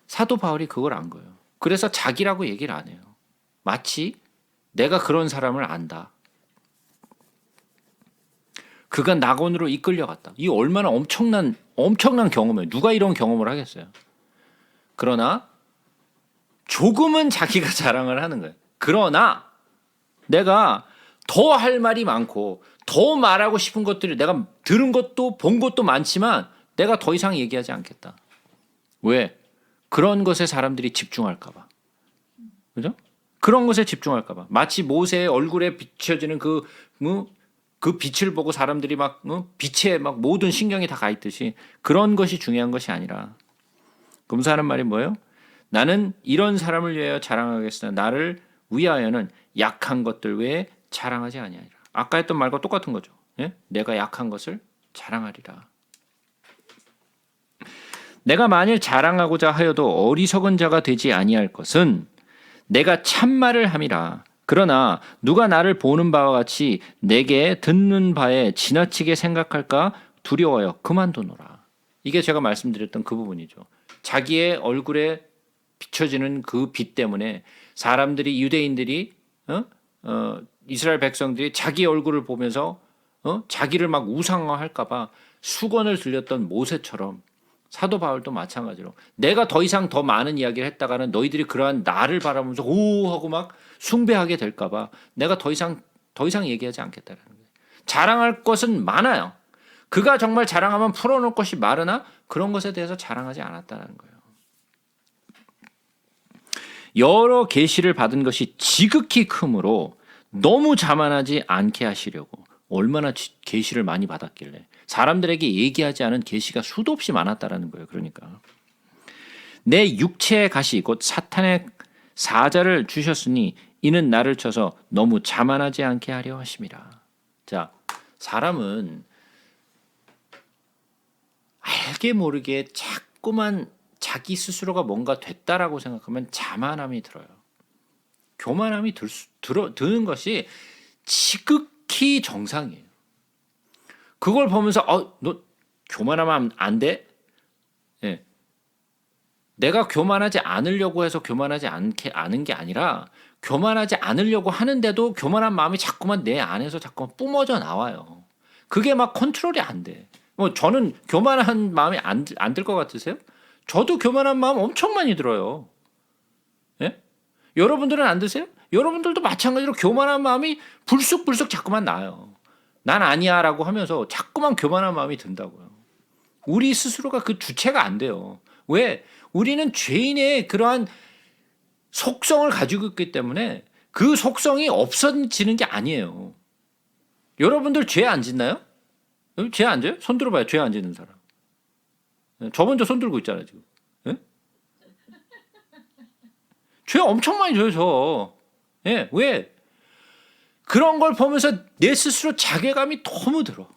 사도 바울이 그걸 안 거예요. 그래서 자기라고 얘기를 안 해요. 마치 내가 그런 사람을 안다. 그가 낙원으로 이끌려갔다. 이 얼마나 엄청난 경험이에요. 누가 이런 경험을 하겠어요. 그러나 조금은 자기가 자랑을 하는 거예요. 그러나 내가 더 할 말이 많고 더 말하고 싶은 것들이 내가 들은 것도 본 것도 많지만 내가 더 이상 얘기하지 않겠다. 왜? 그런 것에 사람들이 집중할까 봐. 그죠? 그런 것에 집중할까 봐. 마치 모세의 얼굴에 비춰지는 그 빛을 보고 사람들이 막 빛에 막 모든 신경이 다 가 있듯이 그런 것이 중요한 것이 아니라 금사하는 말이 뭐예요? 나는 이런 사람을 위하여 자랑하겠으나 나를 위하여는 약한 것들 외에 자랑하지 아니하리라. 아까 했던 말과 똑같은 거죠. 예? 내가 약한 것을 자랑하리라. 내가 만일 자랑하고자 하여도 어리석은 자가 되지 아니할 것은 내가 참말을 함이라. 그러나 누가 나를 보는 바와 같이 내게 듣는 바에 지나치게 생각할까 두려워요. 그만두노라. 이게 제가 말씀드렸던 그 부분이죠. 자기의 얼굴에 비춰지는 그 빛 때문에 사람들이 유대인들이 이스라엘 백성들이 자기 얼굴을 보면서 자기를 막 우상화할까 봐 수건을 들렸던 모세처럼 사도 바울도 마찬가지로 내가 더 이상 더 많은 이야기를 했다가는 너희들이 그러한 나를 바라보면서 오 하고 막 숭배하게 될까 봐 내가 더 이상 얘기하지 않겠다는 거예요. 자랑할 것은 많아요. 그가 정말 자랑하면 풀어놓을 것이 많으나 그런 것에 대해서 자랑하지 않았다는 거예요. 여러 계시를 받은 것이 지극히 크므로 너무 자만하지 않게 하시려고. 얼마나 계시를 많이 받았길래 사람들에게 얘기하지 않은 계시가 수도 없이 많았다라는 거예요. 그러니까 내 육체의 가시 곧 사탄의 사자를 주셨으니 이는 나를 쳐서 너무 자만하지 않게 하려 하심이라. 자, 사람은 알게 모르게 자꾸만 자기 스스로가 뭔가 됐다라고 생각하면 자만함이 들어요. 교만함이 드는 것이 지극히 정상이에요. 그걸 보면서 너 교만하면 안 돼? 예. 내가 교만하지 않으려고 해서 교만하지 않은 게 아니라 교만하지 않으려고 하는데도 교만한 마음이 자꾸만 내 안에서 자꾸만 뿜어져 나와요. 그게 막 컨트롤이 안 돼. 뭐 저는 교만한 마음이 안 들 것 같으세요? 저도 교만한 마음 엄청 많이 들어요. 예? 여러분들은 안 드세요? 여러분들도 마찬가지로 교만한 마음이 불쑥불쑥 자꾸만 나요. 난 아니야라고 하면서 자꾸만 교만한 마음이 든다고요. 우리 스스로가 그 주체가 안 돼요. 왜? 우리는 죄인의 그러한 속성을 가지고 있기 때문에 그 속성이 없어지는 게 아니에요. 여러분들 죄 안 짓나요? 죄 안 져요? 손 들어봐요. 죄 안 짓는 사람. 저 먼저 손 들고 있잖아요 지금. 예? 죄 엄청 많이 져요 저. 예, 왜? 그런 걸 보면서 내 스스로 자괴감이 너무 들어.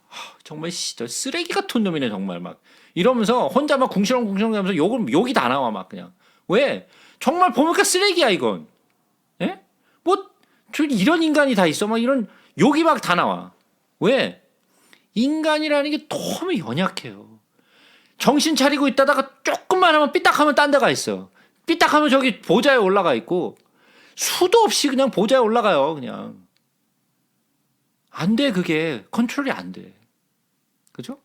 정말 저 쓰레기 같은 놈이네 정말 막 이러면서 혼자 막 궁시렁궁시렁 하면서 욕이 다 나와 막 그냥. 왜? 정말 보니까 쓰레기야 이건. 예? 뭐 이런 인간이 다 있어 막 이런 욕이 막 다 나와. 왜? 인간이라는 게 너무 연약해요. 정신 차리고 있다가 조금만 하면 삐딱하면 딴 데가 있어. 삐딱하면 저기 보좌에 올라가 있고 수도 없이 그냥 보좌에 올라가요 그냥. 안 돼 그게 컨트롤이 안 돼. 그죠?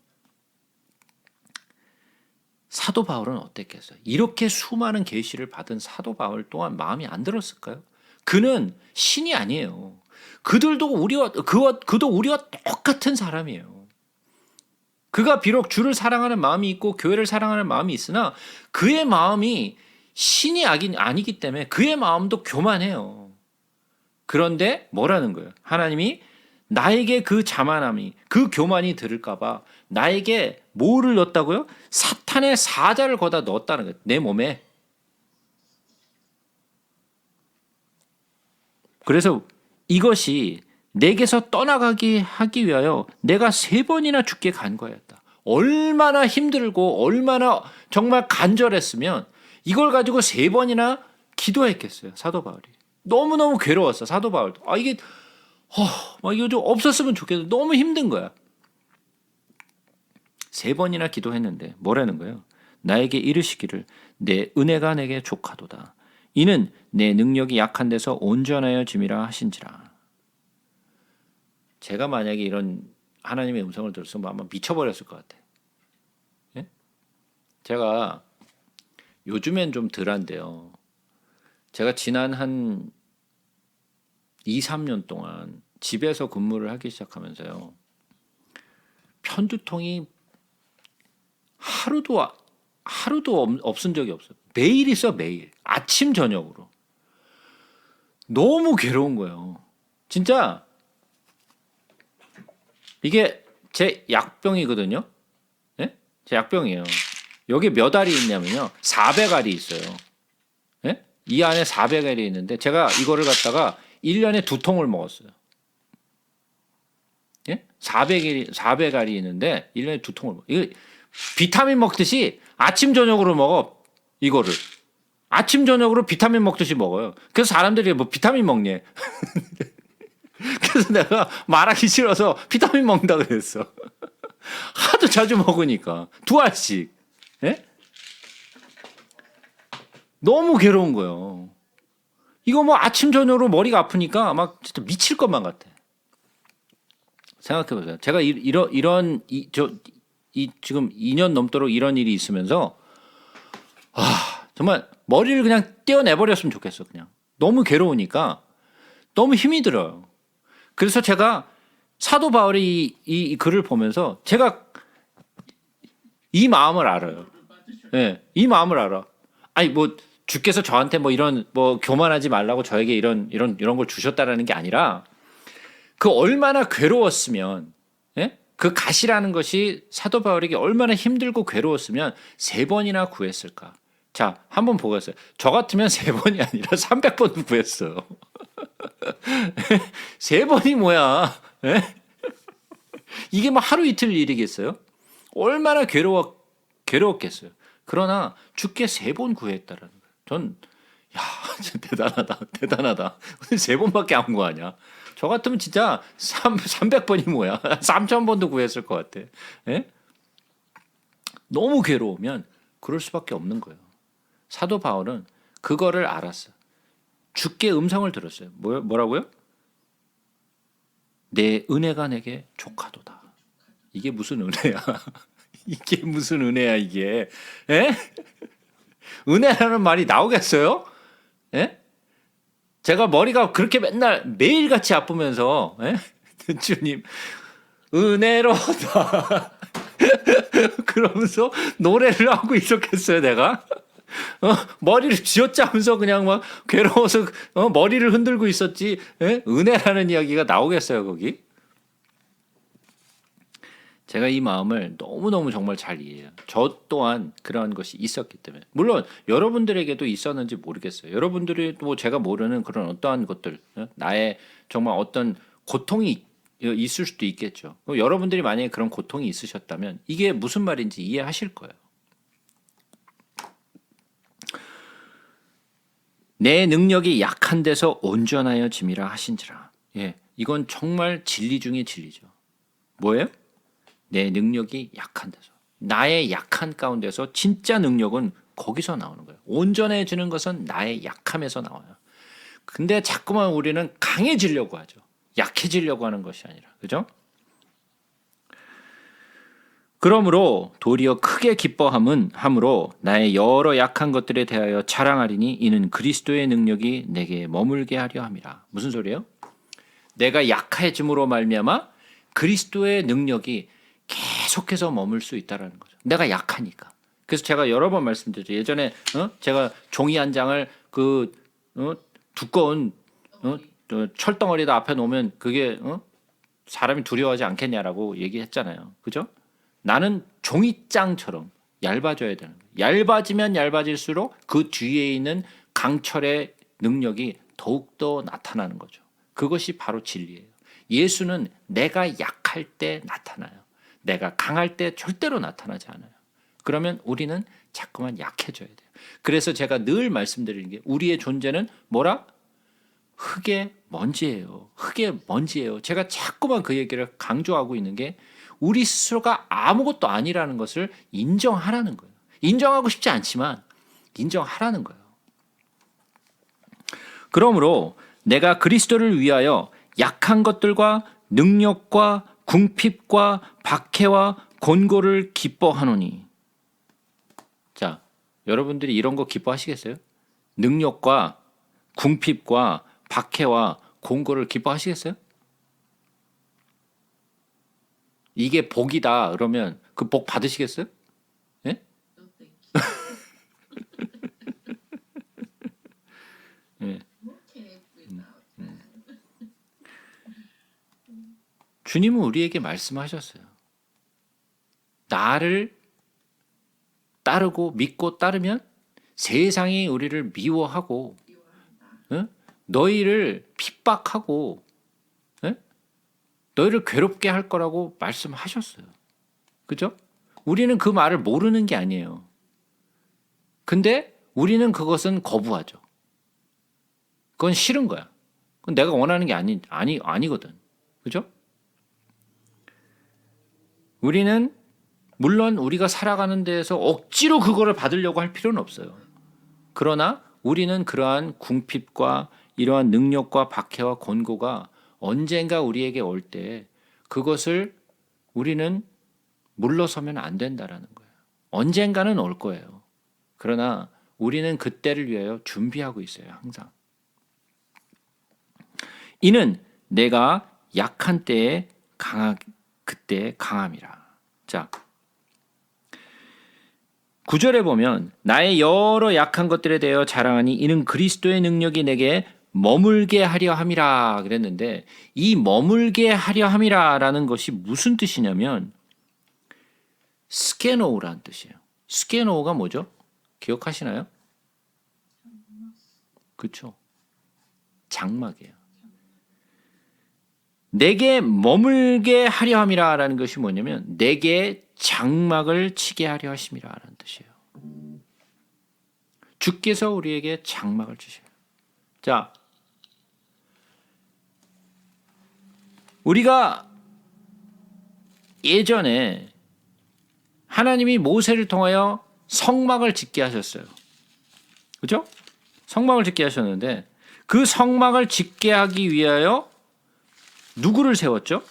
사도 바울은 어땠겠어요? 이렇게 수많은 계시를 받은 사도 바울 또한 마음이 안 들었을까요? 그는 신이 아니에요. 그도 우리와 똑같은 사람이에요. 그가 비록 주를 사랑하는 마음이 있고 교회를 사랑하는 마음이 있으나 그의 마음이 신이 아니기 때문에 그의 마음도 교만해요. 그런데 뭐라는 거예요? 하나님이 나에게 그 자만함이 그 교만이 들을까 봐 나에게 뭐를 넣었다고요? 사탄의 사자를 거다 넣었다는 거예요. 내 몸에. 그래서 이것이 내게서 떠나가게 하기 위하여 내가 3번이나 죽게 간과했다. 얼마나 힘들고 얼마나 정말 간절했으면 이걸 가지고 3번이나 기도했겠어요. 사도 바울이. 너무너무 괴로웠어. 사도 바울도. 이게 이거 좀 없었으면 좋겠어. 너무 힘든 거야. 3번이나 기도했는데 뭐라는 거예요? 나에게 이르시기를 내 은혜가 내게 족하도다. 이는 내 능력이 약한 데서 온전하여 짐이라 하신지라. 제가 만약에 이런 하나님의 음성을 들었으면 아마 미쳐버렸을 것 같아요. 예? 제가 요즘엔 좀 덜한데요. 제가 지난 한 2, 3년 동안 집에서 근무를 하기 시작하면서요. 편두통이 하루도 없은 적이 없어요. 매일 있어 매일. 아침 저녁으로. 너무 괴로운 거예요. 진짜 이게 제 약병이거든요. 예? 제 약병이에요. 여기 몇 알이 있냐면요. 400알이 있어요. 예? 이 안에 400알이 있는데 제가 이거를 갖다가 1년에 2통을 먹었어요. 예? 400알이 있는데 1년에 2통을 먹어. 이거 비타민 먹듯이 아침 저녁으로 먹어. 이거를. 아침 저녁으로 비타민 먹듯이 먹어요. 그래서 사람들이 뭐 비타민 먹니? 그래서 내가 말하기 싫어서 비타민 먹는다 그랬어. 하도 자주 먹으니까 2알씩. 예? 너무 괴로운 거예요. 이거 뭐 아침 저녁으로 머리가 아프니까 막 진짜 미칠 것만 같아. 생각해 보세요. 제가 지금 2년 넘도록 이런 일이 있으면서 정말 머리를 그냥 떼어내 버렸으면 좋겠어. 그냥 너무 괴로우니까 너무 힘이 들어요. 그래서 제가 사도 바울의 이 글을 보면서 제가 이 마음을 알아요. 예, 이 마음을 알아. 아니 뭐 주께서 저한테 뭐 이런 뭐 교만하지 말라고 저에게 이런 걸 주셨다라는 게 아니라 그 얼마나 괴로웠으면, 예? 그 가시라는 것이 사도 바울에게 얼마나 힘들고 괴로웠으면 3번이나 구했을까? 자, 한번 보겠어요. 저 같으면 3번이 아니라 300번 구했어요. 3번이 뭐야? 예? 이게 뭐 하루 이틀 일이겠어요? 얼마나 괴로웠겠어요. 그러나 주께 3번 구했다라는 거예요. 전, 야, 진짜 대단하다. 3번밖에 안 구하냐? 저 같으면 진짜 300번이 뭐야? 3000번도 구했을 것 같아. 예? 너무 괴로우면 그럴 수밖에 없는 거예요. 사도 바울은 그거를 알았어. 주께 음성을 들었어요. 뭐라고요? 내 은혜가 내게 족하도다. 이게 무슨 은혜야? 이게 무슨 은혜야 이게? 예? 은혜라는 말이 나오겠어요? 예? 제가 머리가 그렇게 맨날 매일같이 아프면서, 예? 주님 은혜로다 그러면서 노래를 하고 있었겠어요 내가? 머리를 쥐어짜면서 그냥 막 괴로워서 머리를 흔들고 있었지. 예? 은혜라는 이야기가 나오겠어요 거기? 제가 이 마음을 너무너무 정말 잘 이해해요. 저 또한 그러한 것이 있었기 때문에. 물론 여러분들에게도 있었는지 모르겠어요. 여러분들이 또 제가 모르는 그런 어떠한 것들, 나의 정말 어떤 고통이 있을 수도 있겠죠. 여러분들이 만약에 그런 고통이 있으셨다면 이게 무슨 말인지 이해하실 거예요. 내 능력이 약한 데서 온전하여 짐이라 하신지라. 예, 이건 정말 진리 중에 진리죠. 뭐예요? 내 능력이 약한 데서. 나의 약한 가운데서 진짜 능력은 거기서 나오는 거예요. 온전해지는 것은 나의 약함에서 나와요. 근데 자꾸만 우리는 강해지려고 하죠. 약해지려고 하는 것이 아니라. 그죠? 그러므로 도리어 크게 기뻐함으로 나의 여러 약한 것들에 대하여 자랑하리니 이는 그리스도의 능력이 내게 머물게 하려 함이라. 무슨 소리예요? 내가 약해짐으로 말미암아 그리스도의 능력이 계속해서 머물 수 있다라는 거죠. 내가 약하니까. 그래서 제가 여러 번 말씀드렸죠. 예전에 제가 종이 한 장을 그 두꺼운 철덩어리다 앞에 놓으면 그게 사람이 두려워하지 않겠냐라고 얘기했잖아요. 그죠? 나는 종이장처럼 얇아져야 되는 거예요. 얇아지면 얇아질수록 그 뒤에 있는 강철의 능력이 더욱더 나타나는 거죠. 그것이 바로 진리예요. 예수는 내가 약할 때 나타나요. 내가 강할 때 절대로 나타나지 않아요. 그러면 우리는 자꾸만 약해져야 돼요. 그래서 제가 늘 말씀드리는 게 우리의 존재는 뭐라? 흙의 먼지예요. 흙의 먼지예요. 제가 자꾸만 그 얘기를 강조하고 있는 게 우리 스스로가 아무것도 아니라는 것을 인정하라는 거예요. 인정하고 싶지 않지만 인정하라는 거예요. 그러므로 내가 그리스도를 위하여 약한 것들과 능력과 궁핍과 박해와 곤고를 기뻐하노니. 자, 여러분들이 이런 거 기뻐하시겠어요? 능력과 궁핍과 박해와 곤고를 기뻐하시겠어요? 이게 복이다 그러면 그 복 받으시겠어요? 예? 예. 주님은 우리에게 말씀하셨어요. 나를 따르고 믿고 따르면 세상이 우리를 미워하고 너희를 핍박하고 너희를 괴롭게 할 거라고 말씀하셨어요. 그죠? 우리는 그 말을 모르는 게 아니에요. 근데 우리는 그것은 거부하죠. 그건 싫은 거야. 그건 내가 원하는 게 아니거든. 그죠? 우리는 물론 우리가 살아가는 데에서 억지로 그거를 받으려고 할 필요는 없어요. 그러나 우리는 그러한 궁핍과 이러한 능력과 박해와 권고가 언젠가 우리에게 올 때 그것을 우리는 물러서면 안 된다라는 거예요. 언젠가는 올 거예요. 그러나 우리는 그때를 위하여 준비하고 있어요. 항상. 이는 내가 약한 때에 그때 강함이라. 자, 9절에 보면 나의 여러 약한 것들에 대하여 자랑하니 이는 그리스도의 능력이 내게 머물게 하려 함이라 그랬는데 이 머물게 하려 함이라라는 것이 무슨 뜻이냐면 스케노우라는 뜻이에요. 스케노우가 뭐죠? 기억하시나요? 그렇죠. 장막이에요. 내게 머물게 하려 함이라라는 것이 뭐냐면 내게 장막을 치게 하려 하심이라라는 뜻이에요. 주께서 우리에게 장막을 주셔요. 자, 우리가 예전에 하나님이 모세를 통하여 성막을 짓게 하셨어요. 그렇죠? 성막을 짓게 하셨는데 그 성막을 짓게 하기 위하여 누구를 세웠죠?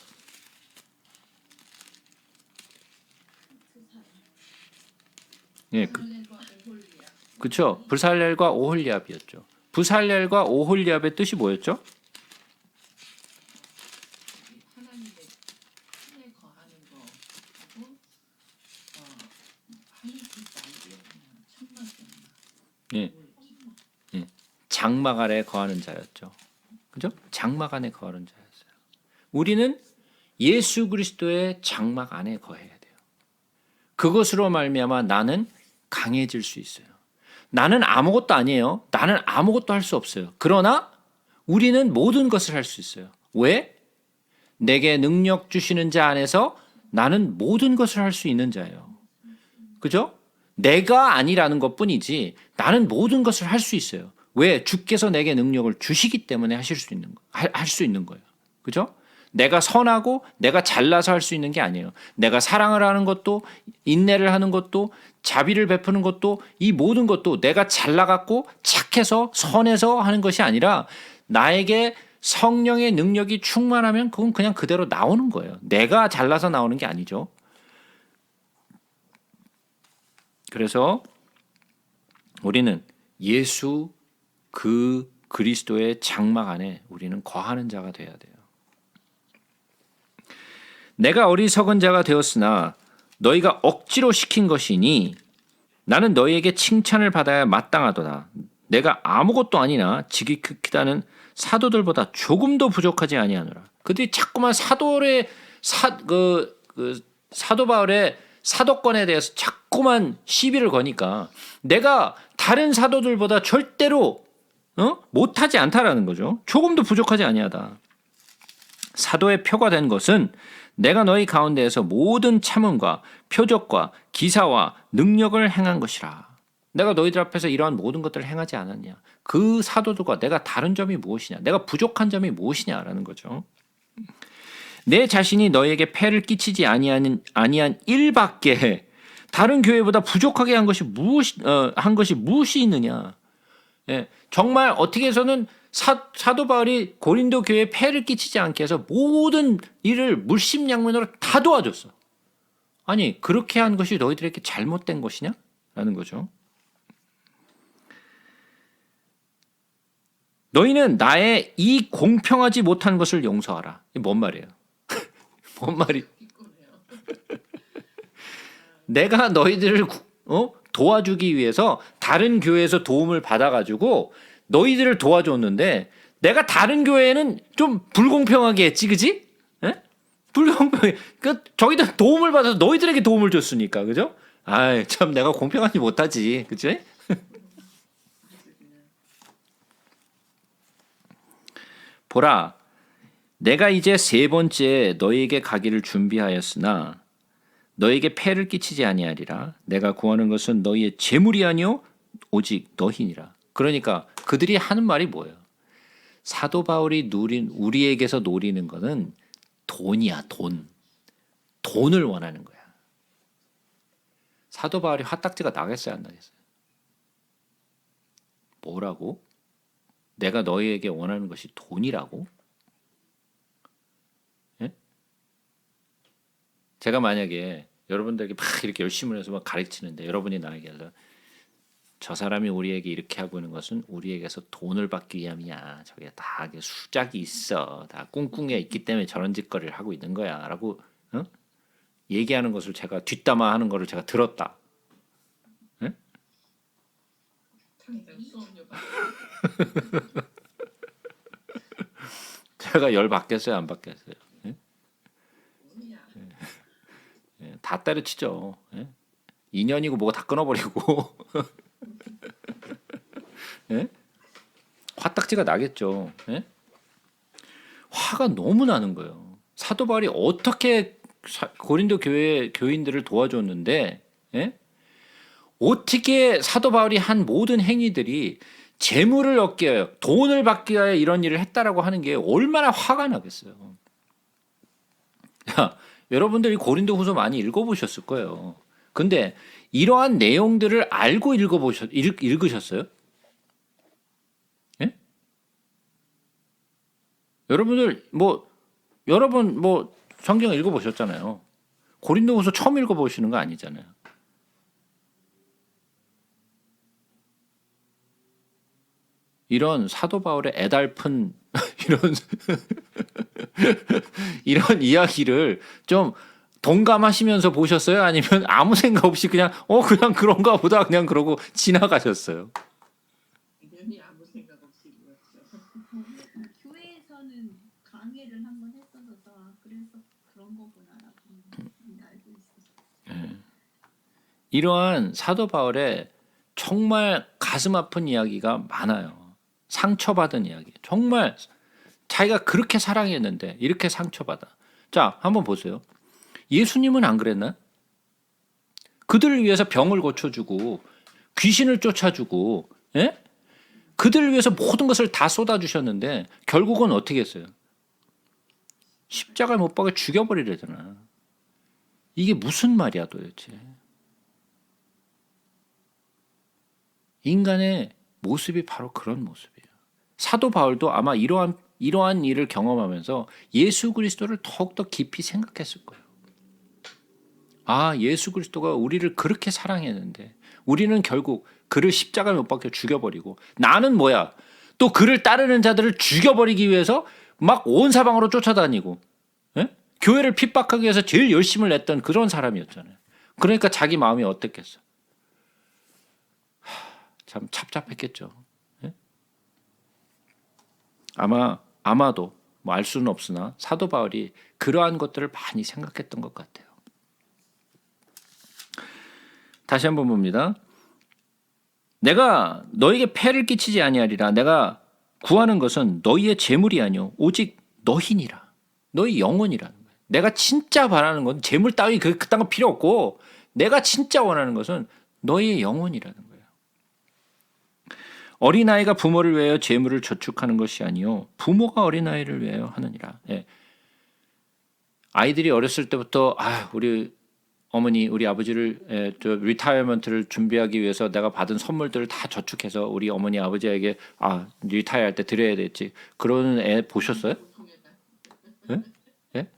예, 그렇죠. 브살렐과 오홀리압이었죠. 브살렐과 오홀리압의 뜻이 뭐였죠? 하나님의 신에 거하는 거하고 하늘 그 말이에요. 천막이었나? 예, 예, 장막 아래 거하는 자였죠. 그죠? 장막 안에 거하는 자였어요. 우리는 예수 그리스도의 장막 안에 거해야 돼요. 그것으로 말미암아 나는 강해질 수 있어요. 나는 아무것도 아니에요. 나는 아무것도 할 수 없어요. 그러나 우리는 모든 것을 할 수 있어요. 왜? 내게 능력 주시는 자 안에서 나는 모든 것을 할 수 있는 자예요. 그죠? 내가 아니라는 것뿐이지 나는 모든 것을 할 수 있어요. 왜? 주께서 내게 능력을 주시기 때문에 할 수 있는 거예요. 그죠? 내가 선하고 내가 잘나서 할 수 있는 게 아니에요. 내가 사랑을 하는 것도 인내를 하는 것도 자비를 베푸는 것도 이 모든 것도 내가 잘나갔고 착해서 선해서 하는 것이 아니라 나에게 성령의 능력이 충만하면 그건 그냥 그대로 나오는 거예요. 내가 잘나서 나오는 게 아니죠. 그래서 우리는 예수 그 그리스도의 장막 안에 우리는 거하는 자가 돼야 돼요. 내가 어리석은 자가 되었으나 너희가 억지로 시킨 것이니 나는 너희에게 칭찬을 받아야 마땅하도다. 내가 아무것도 아니나 지극히다는 사도들보다 조금도 부족하지 아니하노라. 그들이 자꾸만 사도 바울의 사도권에 대해서 자꾸만 시비를 거니까 내가 다른 사도들보다 절대로 못하지 않다라는 거죠. 조금도 부족하지 아니하다. 사도의 표가 된 것은 내가 너희 가운데에서 모든 참음과 표적과 기사와 능력을 행한 것이라. 내가 너희들 앞에서 이러한 모든 것들을 행하지 않았냐. 그 사도들과 내가 다른 점이 무엇이냐. 내가 부족한 점이 무엇이냐라는 거죠. 내 자신이 너희에게 폐를 끼치지 아니한 일밖에 다른 교회보다 부족하게 한 것이 무엇이 있느냐. 예, 정말 어떻게 해서는 사도 바울이 고린도 교회에 폐를 끼치지 않게 해서 모든 일을 물심양면으로 다 도와줬어. 아니 그렇게 한 것이 너희들에게 잘못된 것이냐? 라는 거죠. 너희는 나의 이 공평하지 못한 것을 용서하라. 이게 뭔 말이에요? 뭔 말이? 내가 너희들을 도와주기 위해서 다른 교회에서 도움을 받아가지고 너희들을 도와줬는데 내가 다른 교회에는 좀 불공평하게 했지, 그지? 예? 불공평해. 그 저기들 도움을 받아서 너희들에게 도움을 줬으니까, 그죠? 아이 참 내가 공평하지 못하지, 그지? 보라, 내가 이제 세 번째 너희에게 가기를 준비하였으나 너희에게 폐를 끼치지 아니하리라. 내가 구하는 것은 너희의 재물이 아니요 오직 너희니라. 그러니까 그들이 하는 말이 뭐예요? 사도 바울이 우리에게서 노리는 거는 돈이야, 돈. 돈을 원하는 거야. 사도 바울이 화딱지가 나겠어요, 안 나겠어요? 뭐라고? 내가 너희에게 원하는 것이 돈이라고? 예? 제가 만약에 여러분들에게 막 이렇게 열심히 해서 막 가르치는데 여러분이 나에게 저 사람이 우리에게 이렇게 하고 있는 것은 우리에게서 돈을 받기 위함이야. 저게 다 수작이 있어. 다 꿍꿍이가 있기 때문에 저런 짓거리를 하고 있는 거야. 라고 얘기하는 것을 제가 뒷담화 하는 것을 제가 들었다. 예? 당장 수업료 받 제가 열 받겠어요? 안 받겠어요? 예? 뭐냐? 예, 다 때려치죠. 예? 2년이고 뭐가 다 끊어버리고 예? 화딱지가 나겠죠. 예? 화가 너무 나는 거예요. 사도 바울이 어떻게 고린도 교회 교인들을 도와줬는데, 예? 어떻게 사도 바울이 한 모든 행위들이 재물을 얻기 위하여, 돈을 받기 위하여 이런 일을 했다라고 하는 게 얼마나 화가 나겠어요. 야, 여러분들이 고린도후서 많이 읽어보셨을 거예요. 근데 이러한 내용들을 알고 읽으셨어요? 예? 여러분들 여러분 성경 읽어보셨잖아요. 고린도후서 처음 읽어보시는 거 아니잖아요. 이런 사도 바울의 애달픈 이런 이야기를 좀 동감하시면서 보셨어요? 아니면 아무 생각 없이 그냥 그런가 보다 그냥 그러고 지나가셨어요? 당연히 아무 생각 없이 읽었죠. 교회에서는 강의를 한번 했었어서 그래서 그런 거구나라고 알고 있었어요. 이러한 사도 바울의 정말 가슴 아픈 이야기가 많아요. 상처받은 이야기. 정말 자기가 그렇게 사랑했는데 이렇게 상처받아. 자, 한번 보세요. 예수님은 안 그랬나? 그들을 위해서 병을 고쳐주고 귀신을 쫓아주고, 예? 그들을 위해서 모든 것을 다 쏟아주셨는데 결국은 어떻게 했어요? 십자가에 못 박아 죽여버리려잖아. 이게 무슨 말이야 도대체? 인간의 모습이 바로 그런 모습이에요. 사도 바울도 아마 이러한 일을 경험하면서 예수 그리스도를 더욱더 깊이 생각했을 거예요. 아, 예수 그리스도가 우리를 그렇게 사랑했는데 우리는 결국 그를 십자가에 못 박혀 죽여버리고 나는 뭐야? 또 그를 따르는 자들을 죽여버리기 위해서 막 온 사방으로 쫓아다니고, 예? 교회를 핍박하기 위해서 제일 열심을 냈던 그런 사람이었잖아요. 그러니까 자기 마음이 어땠겠어? 참 찹찹했겠죠. 예? 아마도 알 수는 없으나 사도 바울이 그러한 것들을 많이 생각했던 것 같아요. 다시 한번 봅니다. 내가 너에게 폐를 끼치지 아니하리라. 내가 구하는 것은 너희의 재물이 아니요 오직 너희니라. 너희 영혼이라는 거예요. 내가 진짜 바라는 건 재물 따위 그딴 거 필요 없고 내가 진짜 원하는 것은 너희의 영혼이라는 거예요. 어린아이가 부모를 위하여 재물을 저축하는 것이 아니요 부모가 어린아이를 위하여 하느니라. 예. 아이들이 어렸을 때부터 우리 어머니, 우리 아버지를 리타이어먼트를 준비하기 위해서 내가 받은 선물들을 다 저축해서 우리 어머니, 아버지에게 리타이어 할 때 드려야 되지. 그런 애 보셨어요? 예? 예?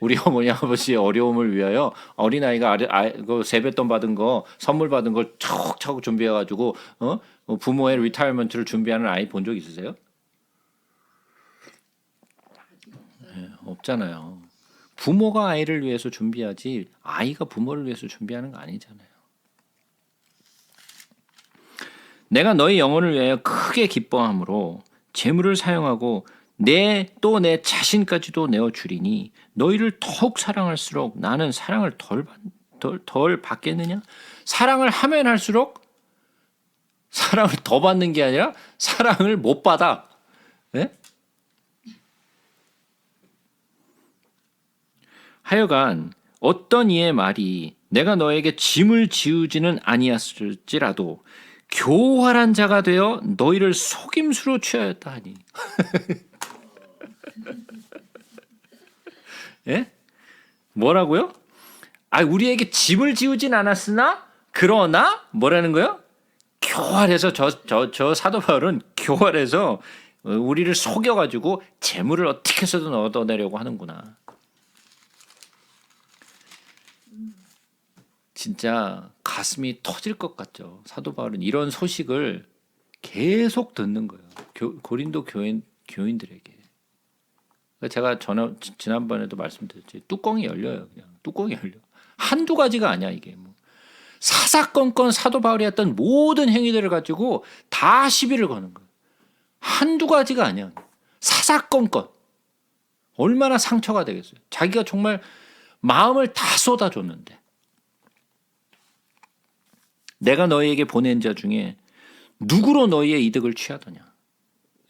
우리 어머니, 아버지의 어려움을 위하여 어린아이가 그 세뱃돈 받은 거, 선물 받은 걸 척척 준비해가지고 부모의 리타이어먼트를 준비하는 아이 본 적 있으세요? 예, 없잖아요. 부모가 아이를 위해서 준비하지 아이가 부모를 위해서 준비하는 거 아니잖아요. 내가 너희 영혼을 위하여 크게 기뻐함으로 재물을 사용하고 내 자신까지도 내어주리니 너희를 더욱 사랑할수록 나는 사랑을 덜 받겠느냐? 사랑을 하면 할수록 사랑을 더 받는 게 아니라 사랑을 못 받아. 네? 하여간 어떤 이의 말이 내가 너에게 짐을 지우지는 아니었을지라도 교활한 자가 되어 너희를 속임수로 취하였다 하니. 예? 뭐라고요? 우리에게 짐을 지우진 않았으나 그러나 뭐라는 거요? 교활해서 저 사도 바울은 교활해서 우리를 속여가지고 재물을 어떻게 해서든 얻어내려고 하는구나. 진짜 가슴이 터질 것 같죠. 사도 바울은 이런 소식을 계속 듣는 거예요. 고린도 교인들에게. 제가 지난번에도 말씀드렸지. 뚜껑이 열려요. 그냥 뚜껑이 열려. 한두 가지가 아니야 이게. 뭐. 사사건건 사도 바울이 했던 모든 행위들을 가지고 다 시비를 거는 거예요. 한두 가지가 아니야. 사사건건. 얼마나 상처가 되겠어요. 자기가 정말 마음을 다 쏟아줬는데. 내가 너희에게 보낸 자 중에 누구로 너희의 이득을 취하더냐.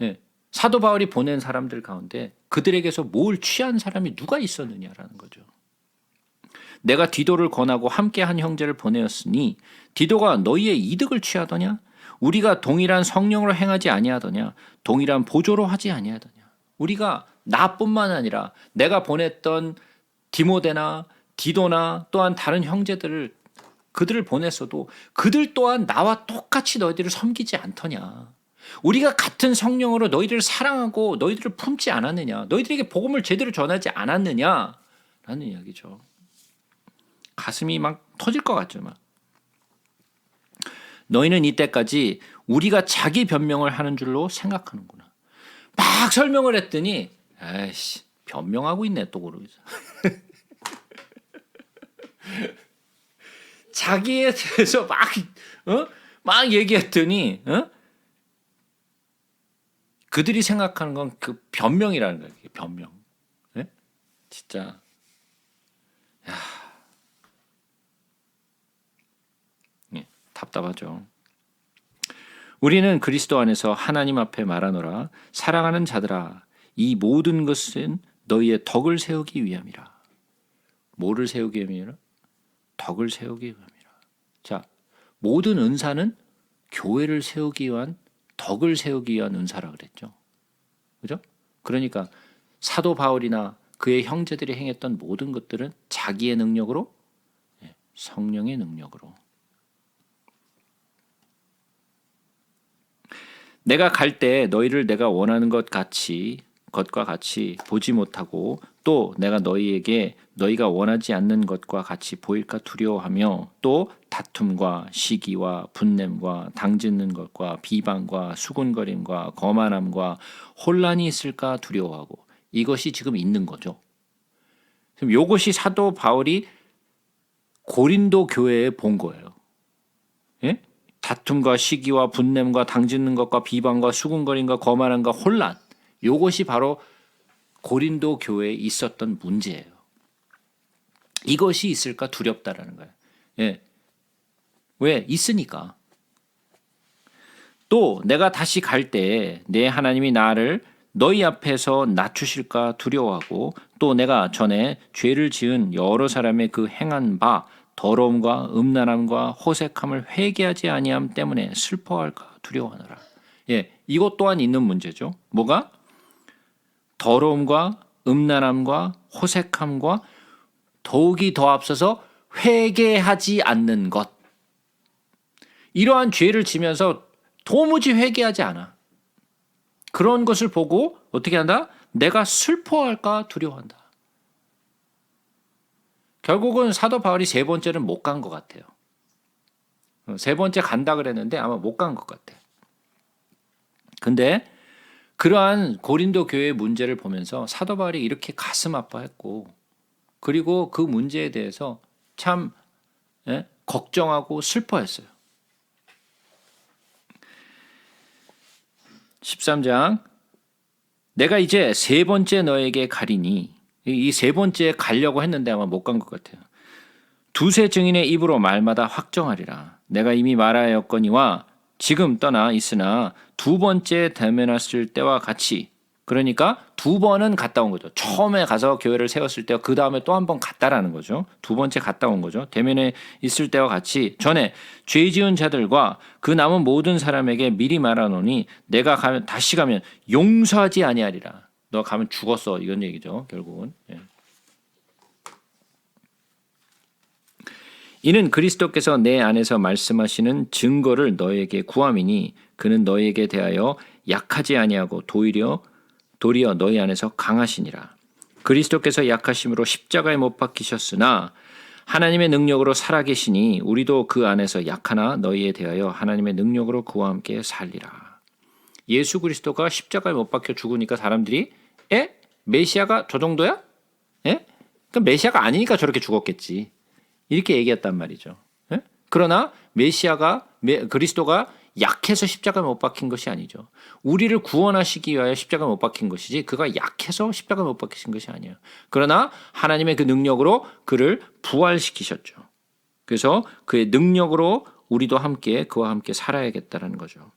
예. 사도 바울이 보낸 사람들 가운데 그들에게서 뭘 취한 사람이 누가 있었느냐라는 거죠. 내가 디도를 권하고 함께한 형제를 보내었으니 디도가 너희의 이득을 취하더냐? 우리가 동일한 성령으로 행하지 아니하더냐? 동일한 보조로 하지 아니하더냐? 우리가 나뿐만 아니라 내가 보냈던 디모데나 디도나 또한 다른 형제들을 그들을 보냈어도 그들 또한 나와 똑같이 너희들을 섬기지 않더냐? 우리가 같은 성령으로 너희들을 사랑하고 너희들을 품지 않았느냐? 너희들에게 복음을 제대로 전하지 않았느냐? 라는 이야기죠. 가슴이 막 터질 것 같죠. 막. 너희는 이때까지 우리가 자기 변명을 하는 줄로 생각하는구나. 막 설명을 했더니 아이씨 변명하고 있네 또 그러면서. 자기에 대해서 막 얘기했더니 그들이 생각하는 건 그 변명이라는 거예요. 변명. 네? 진짜 답답하죠. 우리는 그리스도 안에서 하나님 앞에 말하노라 사랑하는 자들아 이 모든 것은 너희의 덕을 세우기 위함이라. 뭐를 세우기 위함이라? 덕을 세우기 위함이라. 자, 모든 은사는 교회를 세우기 위한 덕을 세우기 위한 은사라 그랬죠. 그죠? 그러니까 사도 바울이나 그의 형제들이 행했던 모든 것들은 자기의 능력으로 성령의 능력으로 내가 갈 때 너희를 내가 원하는 것과 같이 보지 못하고 또 내가 너희에게 너희가 원하지 않는 것과 같이 보일까 두려워하며 또 다툼과 시기와 분냄과 당짓는 것과 비방과 수군거림과 거만함과 혼란이 있을까 두려워하고 이것이 지금 있는 거죠. 지금 이것이 사도 바울이 고린도 교회에 본 거예요. 예? 다툼과 시기와 분냄과 당짓는 것과 비방과 수군거림과 거만함과 혼란 이것이 바로 고린도 교회에 있었던 문제예요. 이것이 있을까 두렵다라는 거예요. 예. 왜? 있으니까. 또 내가 다시 갈 때 내 하나님이 나를 너희 앞에서 낮추실까 두려워하고 또 내가 전에 죄를 지은 여러 사람의 그 행한 바 더러움과 음란함과 호색함을 회개하지 아니함 때문에 슬퍼할까 두려워하노라. 예, 이것 또한 있는 문제죠. 뭐가? 더러움과 음란함과 호색함과 더욱이 더 앞서서 회개하지 않는 것. 이러한 죄를 지면서 도무지 회개하지 않아. 그런 것을 보고 어떻게 한다? 내가 슬퍼할까 두려워한다. 결국은 사도 바울이 세 번째는 못 간 것 같아요. 세 번째 간다 그랬는데 아마 못 간 것 같아. 근데 그러한 고린도 교회의 문제를 보면서 사도 바울이 이렇게 가슴 아파했고 그리고 그 문제에 대해서 참 걱정하고 슬퍼했어요. 13장 내가 이제 세 번째 너에게 가리니 이 세 번째 가려고 했는데 아마 못 간 것 같아요. 두세 증인의 입으로 말마다 확정하리라. 내가 이미 말하였거니와 지금 떠나 있으나 두 번째 대면했을 때와 같이 그러니까 두 번은 갔다 온 거죠. 처음에 가서 교회를 세웠을 때와 그 다음에 또 한 번 갔다라는 거죠. 두 번째 갔다 온 거죠. 대면에 있을 때와 같이 전에 죄 지은 자들과 그 남은 모든 사람에게 미리 말하노니 내가 가면 다시 가면 용서하지 아니하리라. 너 가면 죽었어. 이런 얘기죠. 결국은. 예. 이는 그리스도께서 내 안에서 말씀하시는 증거를 너에게 구함이니 그는 너에게 대하여 약하지 아니하고 도리어 너희 안에서 강하시니라. 그리스도께서 약하심으로 십자가에 못 박히셨으나 하나님의 능력으로 살아계시니 우리도 그 안에서 약하나 너희에 대하여 하나님의 능력으로 그와 함께 살리라. 예수 그리스도가 십자가에 못 박혀 죽으니까 사람들이 메시아가 저 정도야? 그럼 메시아가 아니니까 저렇게 죽었겠지. 이렇게 얘기했단 말이죠. 그러나 그리스도가 약해서 십자가에 못 박힌 것이 아니죠. 우리를 구원하시기 위하여 십자가에 못 박힌 것이지 그가 약해서 십자가에 못 박히신 것이 아니에요. 그러나 하나님의 그 능력으로 그를 부활시키셨죠. 그래서 그의 능력으로 우리도 함께 그와 함께 살아야겠다는 거죠.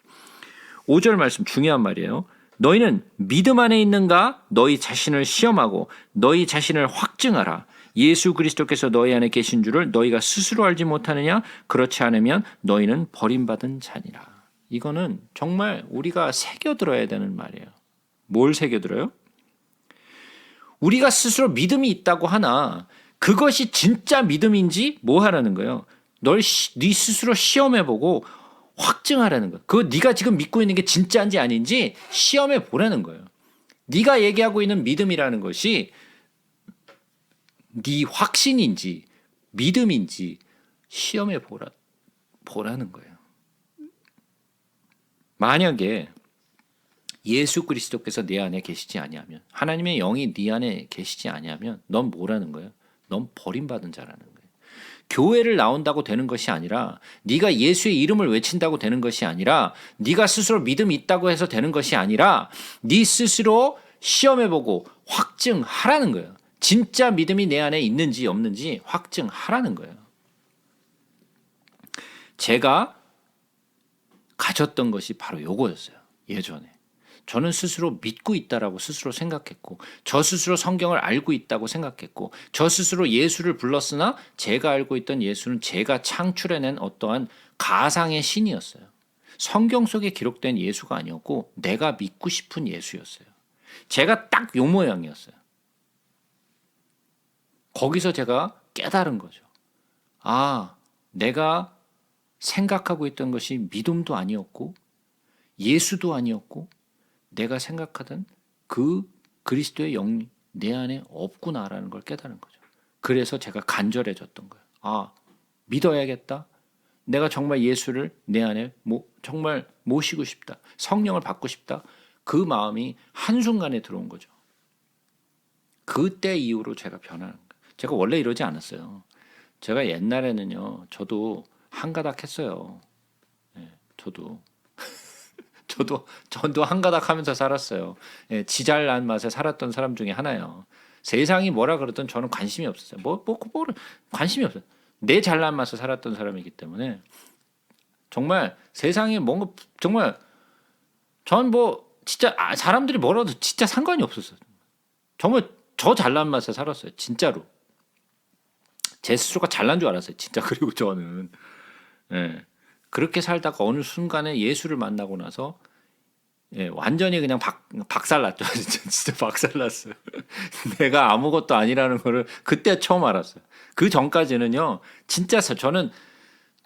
5절 말씀 중요한 말이에요. 너희는 믿음 안에 있는가? 너희 자신을 시험하고 너희 자신을 확증하라. 예수 그리스도께서 너희 안에 계신 줄을 너희가 스스로 알지 못하느냐? 그렇지 않으면 너희는 버림받은 자니라. 이거는 정말 우리가 새겨들어야 되는 말이에요. 뭘 새겨들어요? 우리가 스스로 믿음이 있다고 하나 그것이 진짜 믿음인지 뭐 하라는 거예요? 네 스스로 시험해보고 확증하라는 거예요. 그거 네가 지금 믿고 있는 게 진짜인지 아닌지 시험해 보라는 거예요. 네가 얘기하고 있는 믿음이라는 것이 네 확신인지 믿음인지 시험해 보라는 거예요. 만약에 예수 그리스도께서 내 안에 계시지 아니하면 하나님의 영이 네 안에 계시지 아니하면 넌 뭐라는 거예요? 넌 버림받은 자라는 거예요. 교회를 나온다고 되는 것이 아니라 네가 예수의 이름을 외친다고 되는 것이 아니라 네가 스스로 믿음이 있다고 해서 되는 것이 아니라 네 스스로 시험해보고 확증하라는 거예요. 진짜 믿음이 내 안에 있는지 없는지 확증하라는 거예요. 제가 가졌던 것이 바로 요거였어요. 예전에. 저는 스스로 믿고 있다라고 스스로 생각했고 저 스스로 성경을 알고 있다고 생각했고 저 스스로 예수를 불렀으나 제가 알고 있던 예수는 제가 창출해낸 어떠한 가상의 신이었어요. 성경 속에 기록된 예수가 아니었고 내가 믿고 싶은 예수였어요. 제가 딱 요 모양이었어요. 거기서 제가 깨달은 거죠. 아, 내가 생각하고 있던 것이 믿음도 아니었고 예수도 아니었고 내가 생각하던 그 그리스도의 영이 내 안에 없구나라는 걸 깨달은 거죠. 그래서 제가 간절해졌던 거예요. 아, 믿어야겠다. 내가 정말 예수를 내 안에 정말 모시고 싶다. 성령을 받고 싶다. 그 마음이 한순간에 들어온 거죠. 그때 이후로 제가 변하는 거예요. 제가 원래 이러지 않았어요. 제가 옛날에는요. 저도 한가닥 했어요. 네, 저도 한가닥 하면서 살았어요. 예, 지잘난 맛에 살았던 사람 중에 하나예요. 세상이 뭐라 그러든 저는 관심이 없었어요. 관심이 없어요. 내 잘난 맛에 살았던 사람이기 때문에 정말 세상에 뭔가 정말 전 진짜 사람들이 뭐라도 진짜 상관이 없었어요. 정말 저 잘난 맛에 살았어요. 진짜로. 제 스스로가 잘난 줄 알았어요. 진짜. 그리고 저는 그렇게 살다가 어느 순간에 예수를 만나고 나서 완전히 그냥 박살났죠. 진짜 박살났어요. 내가 아무것도 아니라는 거를 그때 처음 알았어요. 그 전까지는요. 진짜 저는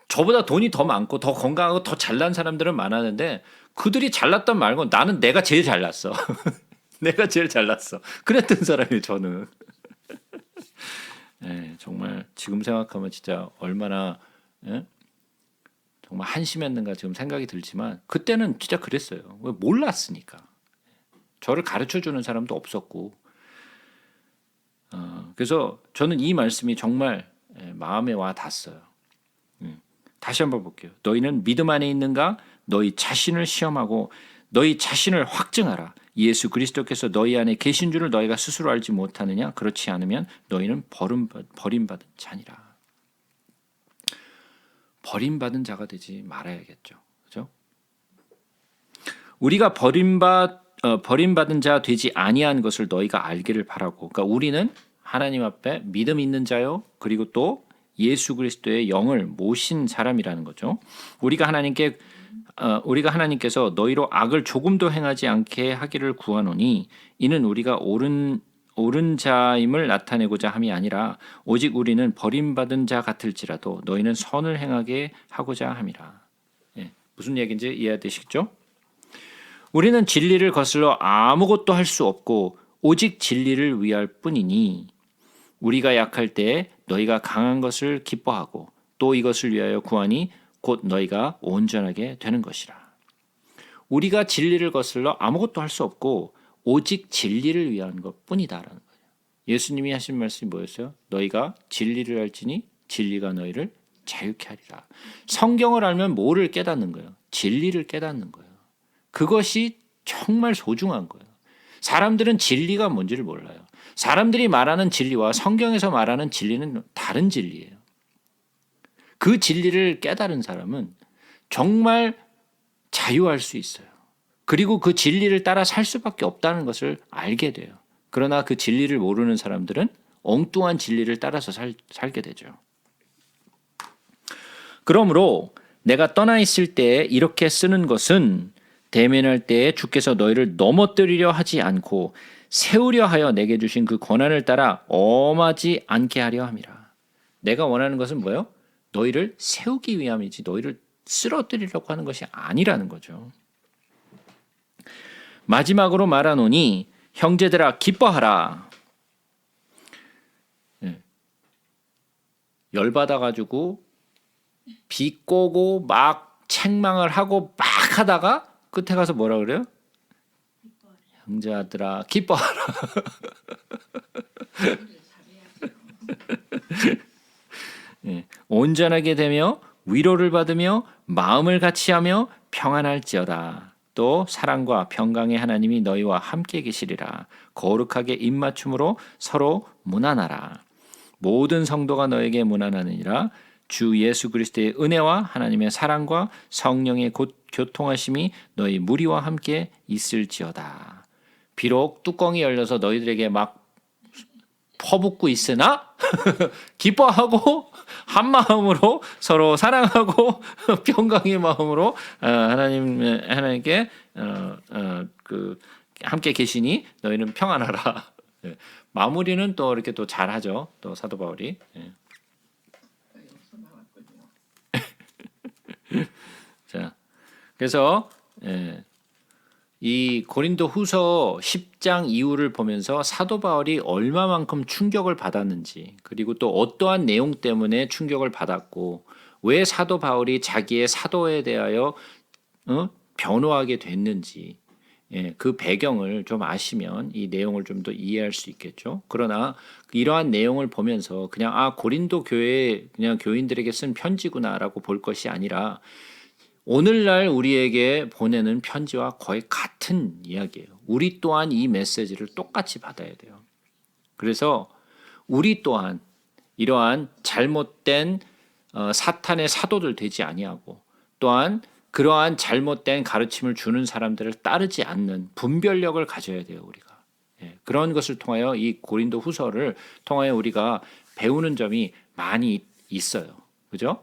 저보다 돈이 더 많고 더 건강하고 더 잘난 사람들은 많았는데 그들이 잘났던 말고 나는 내가 제일 잘났어. 내가 제일 잘났어. 그랬던 사람이에요. 저는. 정말 지금 생각하면 진짜 얼마나 정말 한심했는가 지금 생각이 들지만 그때는 진짜 그랬어요. 왜 몰랐으니까. 저를 가르쳐주는 사람도 없었고 그래서 저는 이 말씀이 정말 마음에 와 닿았어요. 다시 한번 볼게요. 너희는 믿음 안에 있는가? 너희 자신을 시험하고 너희 자신을 확증하라. 예수 그리스도께서 너희 안에 계신 줄을 너희가 스스로 알지 못하느냐? 그렇지 않으면 너희는 버림받은 자니라. 버림받은 자가 되지 말아야겠죠. 그렇죠? 우리가 버림받은 자 되지 아니한 것을 너희가 알기를 바라고. 그러니까 우리는 하나님 앞에 믿음 있는 자요. 그리고 또 예수 그리스도의 영을 모신 사람이라는 거죠. 우리가 하나님께서 너희로 악을 조금도 행하지 않게 하기를 구하노니 이는 우리가 옳은 자임을 나타내고자 함이 아니라 오직 우리는 버림받은 자 같을지라도 너희는 선을 행하게 하고자 함이라. 예, 무슨 얘기인지 이해되시겠죠? 우리는 진리를 거슬러 아무것도 할 수 없고 오직 진리를 위할 뿐이니 우리가 약할 때 너희가 강한 것을 기뻐하고 또 이것을 위하여 구하니 곧 너희가 온전하게 되는 것이라. 우리가 진리를 거슬러 아무것도 할 수 없고 오직 진리를 위한 것뿐이다라는 거예요. 예수님이 하신 말씀이 뭐였어요? 너희가 진리를 알지니 진리가 너희를 자유케 하리라. 성경을 알면 뭐를 깨닫는 거예요? 진리를 깨닫는 거예요. 그것이 정말 소중한 거예요. 사람들은 진리가 뭔지를 몰라요. 사람들이 말하는 진리와 성경에서 말하는 진리는 다른 진리예요. 그 진리를 깨달은 사람은 정말 자유할 수 있어요. 그리고 그 진리를 따라 살 수밖에 없다는 것을 알게 돼요. 그러나 그 진리를 모르는 사람들은 엉뚱한 진리를 따라서 살게 되죠. 그러므로 내가 떠나 있을 때 이렇게 쓰는 것은 대면할 때에 주께서 너희를 넘어뜨리려 하지 않고 세우려 하여 내게 주신 그 권한을 따라 엄하지 않게 하려 함이라. 내가 원하는 것은 뭐예요? 너희를 세우기 위함이지 너희를 쓰러뜨리려고 하는 것이 아니라는 거죠. 마지막으로 말하노니 형제들아 기뻐하라. 열받아가지고 비꼬고 막 책망을 하고 막 하다가 끝에 가서 뭐라 그래요? 형제들아 기뻐하라. 온전하게 되며 위로를 받으며 마음을 같이하며 평안할지어다. 또 사랑과 평강의 하나님이 너희와 함께 계시리라. 거룩하게 입맞춤으로 서로 문안하라. 모든 성도가 너에게 문안하느니라. 주 예수 그리스도의 은혜와 하나님의 사랑과 성령의 교통하심이 너희 무리와 함께 있을지어다. 비록 뚜껑이 열려서 너희들에게 막 퍼붓고 있으나 기뻐하고 한 마음으로 서로 사랑하고 평강의 마음으로 하나님께 함께 계시니 너희는 평안하라. 마무리는 또 이렇게 또 잘하죠. 또 사도 바울이. 자, 그래서 이 고린도 후서 10장 이후를 보면서 사도 바울이 얼마만큼 충격을 받았는지, 그리고 또 어떠한 내용 때문에 충격을 받았고 왜 사도 바울이 자기의 사도에 대하여 변호하게 됐는지, 그 배경을 좀 아시면 이 내용을 좀 더 이해할 수 있겠죠. 그러나 이러한 내용을 보면서 그냥 고린도 교회 그냥 교인들에게 쓴 편지구나라고 볼 것이 아니라 오늘날 우리에게 보내는 편지와 거의 같은 이야기예요. 우리 또한 이 메시지를 똑같이 받아야 돼요. 그래서 우리 또한 이러한 잘못된 사탄의 사도들 되지 아니하고, 또한 그러한 잘못된 가르침을 주는 사람들을 따르지 않는 분별력을 가져야 돼요. 우리가 그런 것을 통하여 이 고린도 후서를 통하여 우리가 배우는 점이 많이 있어요. 그죠?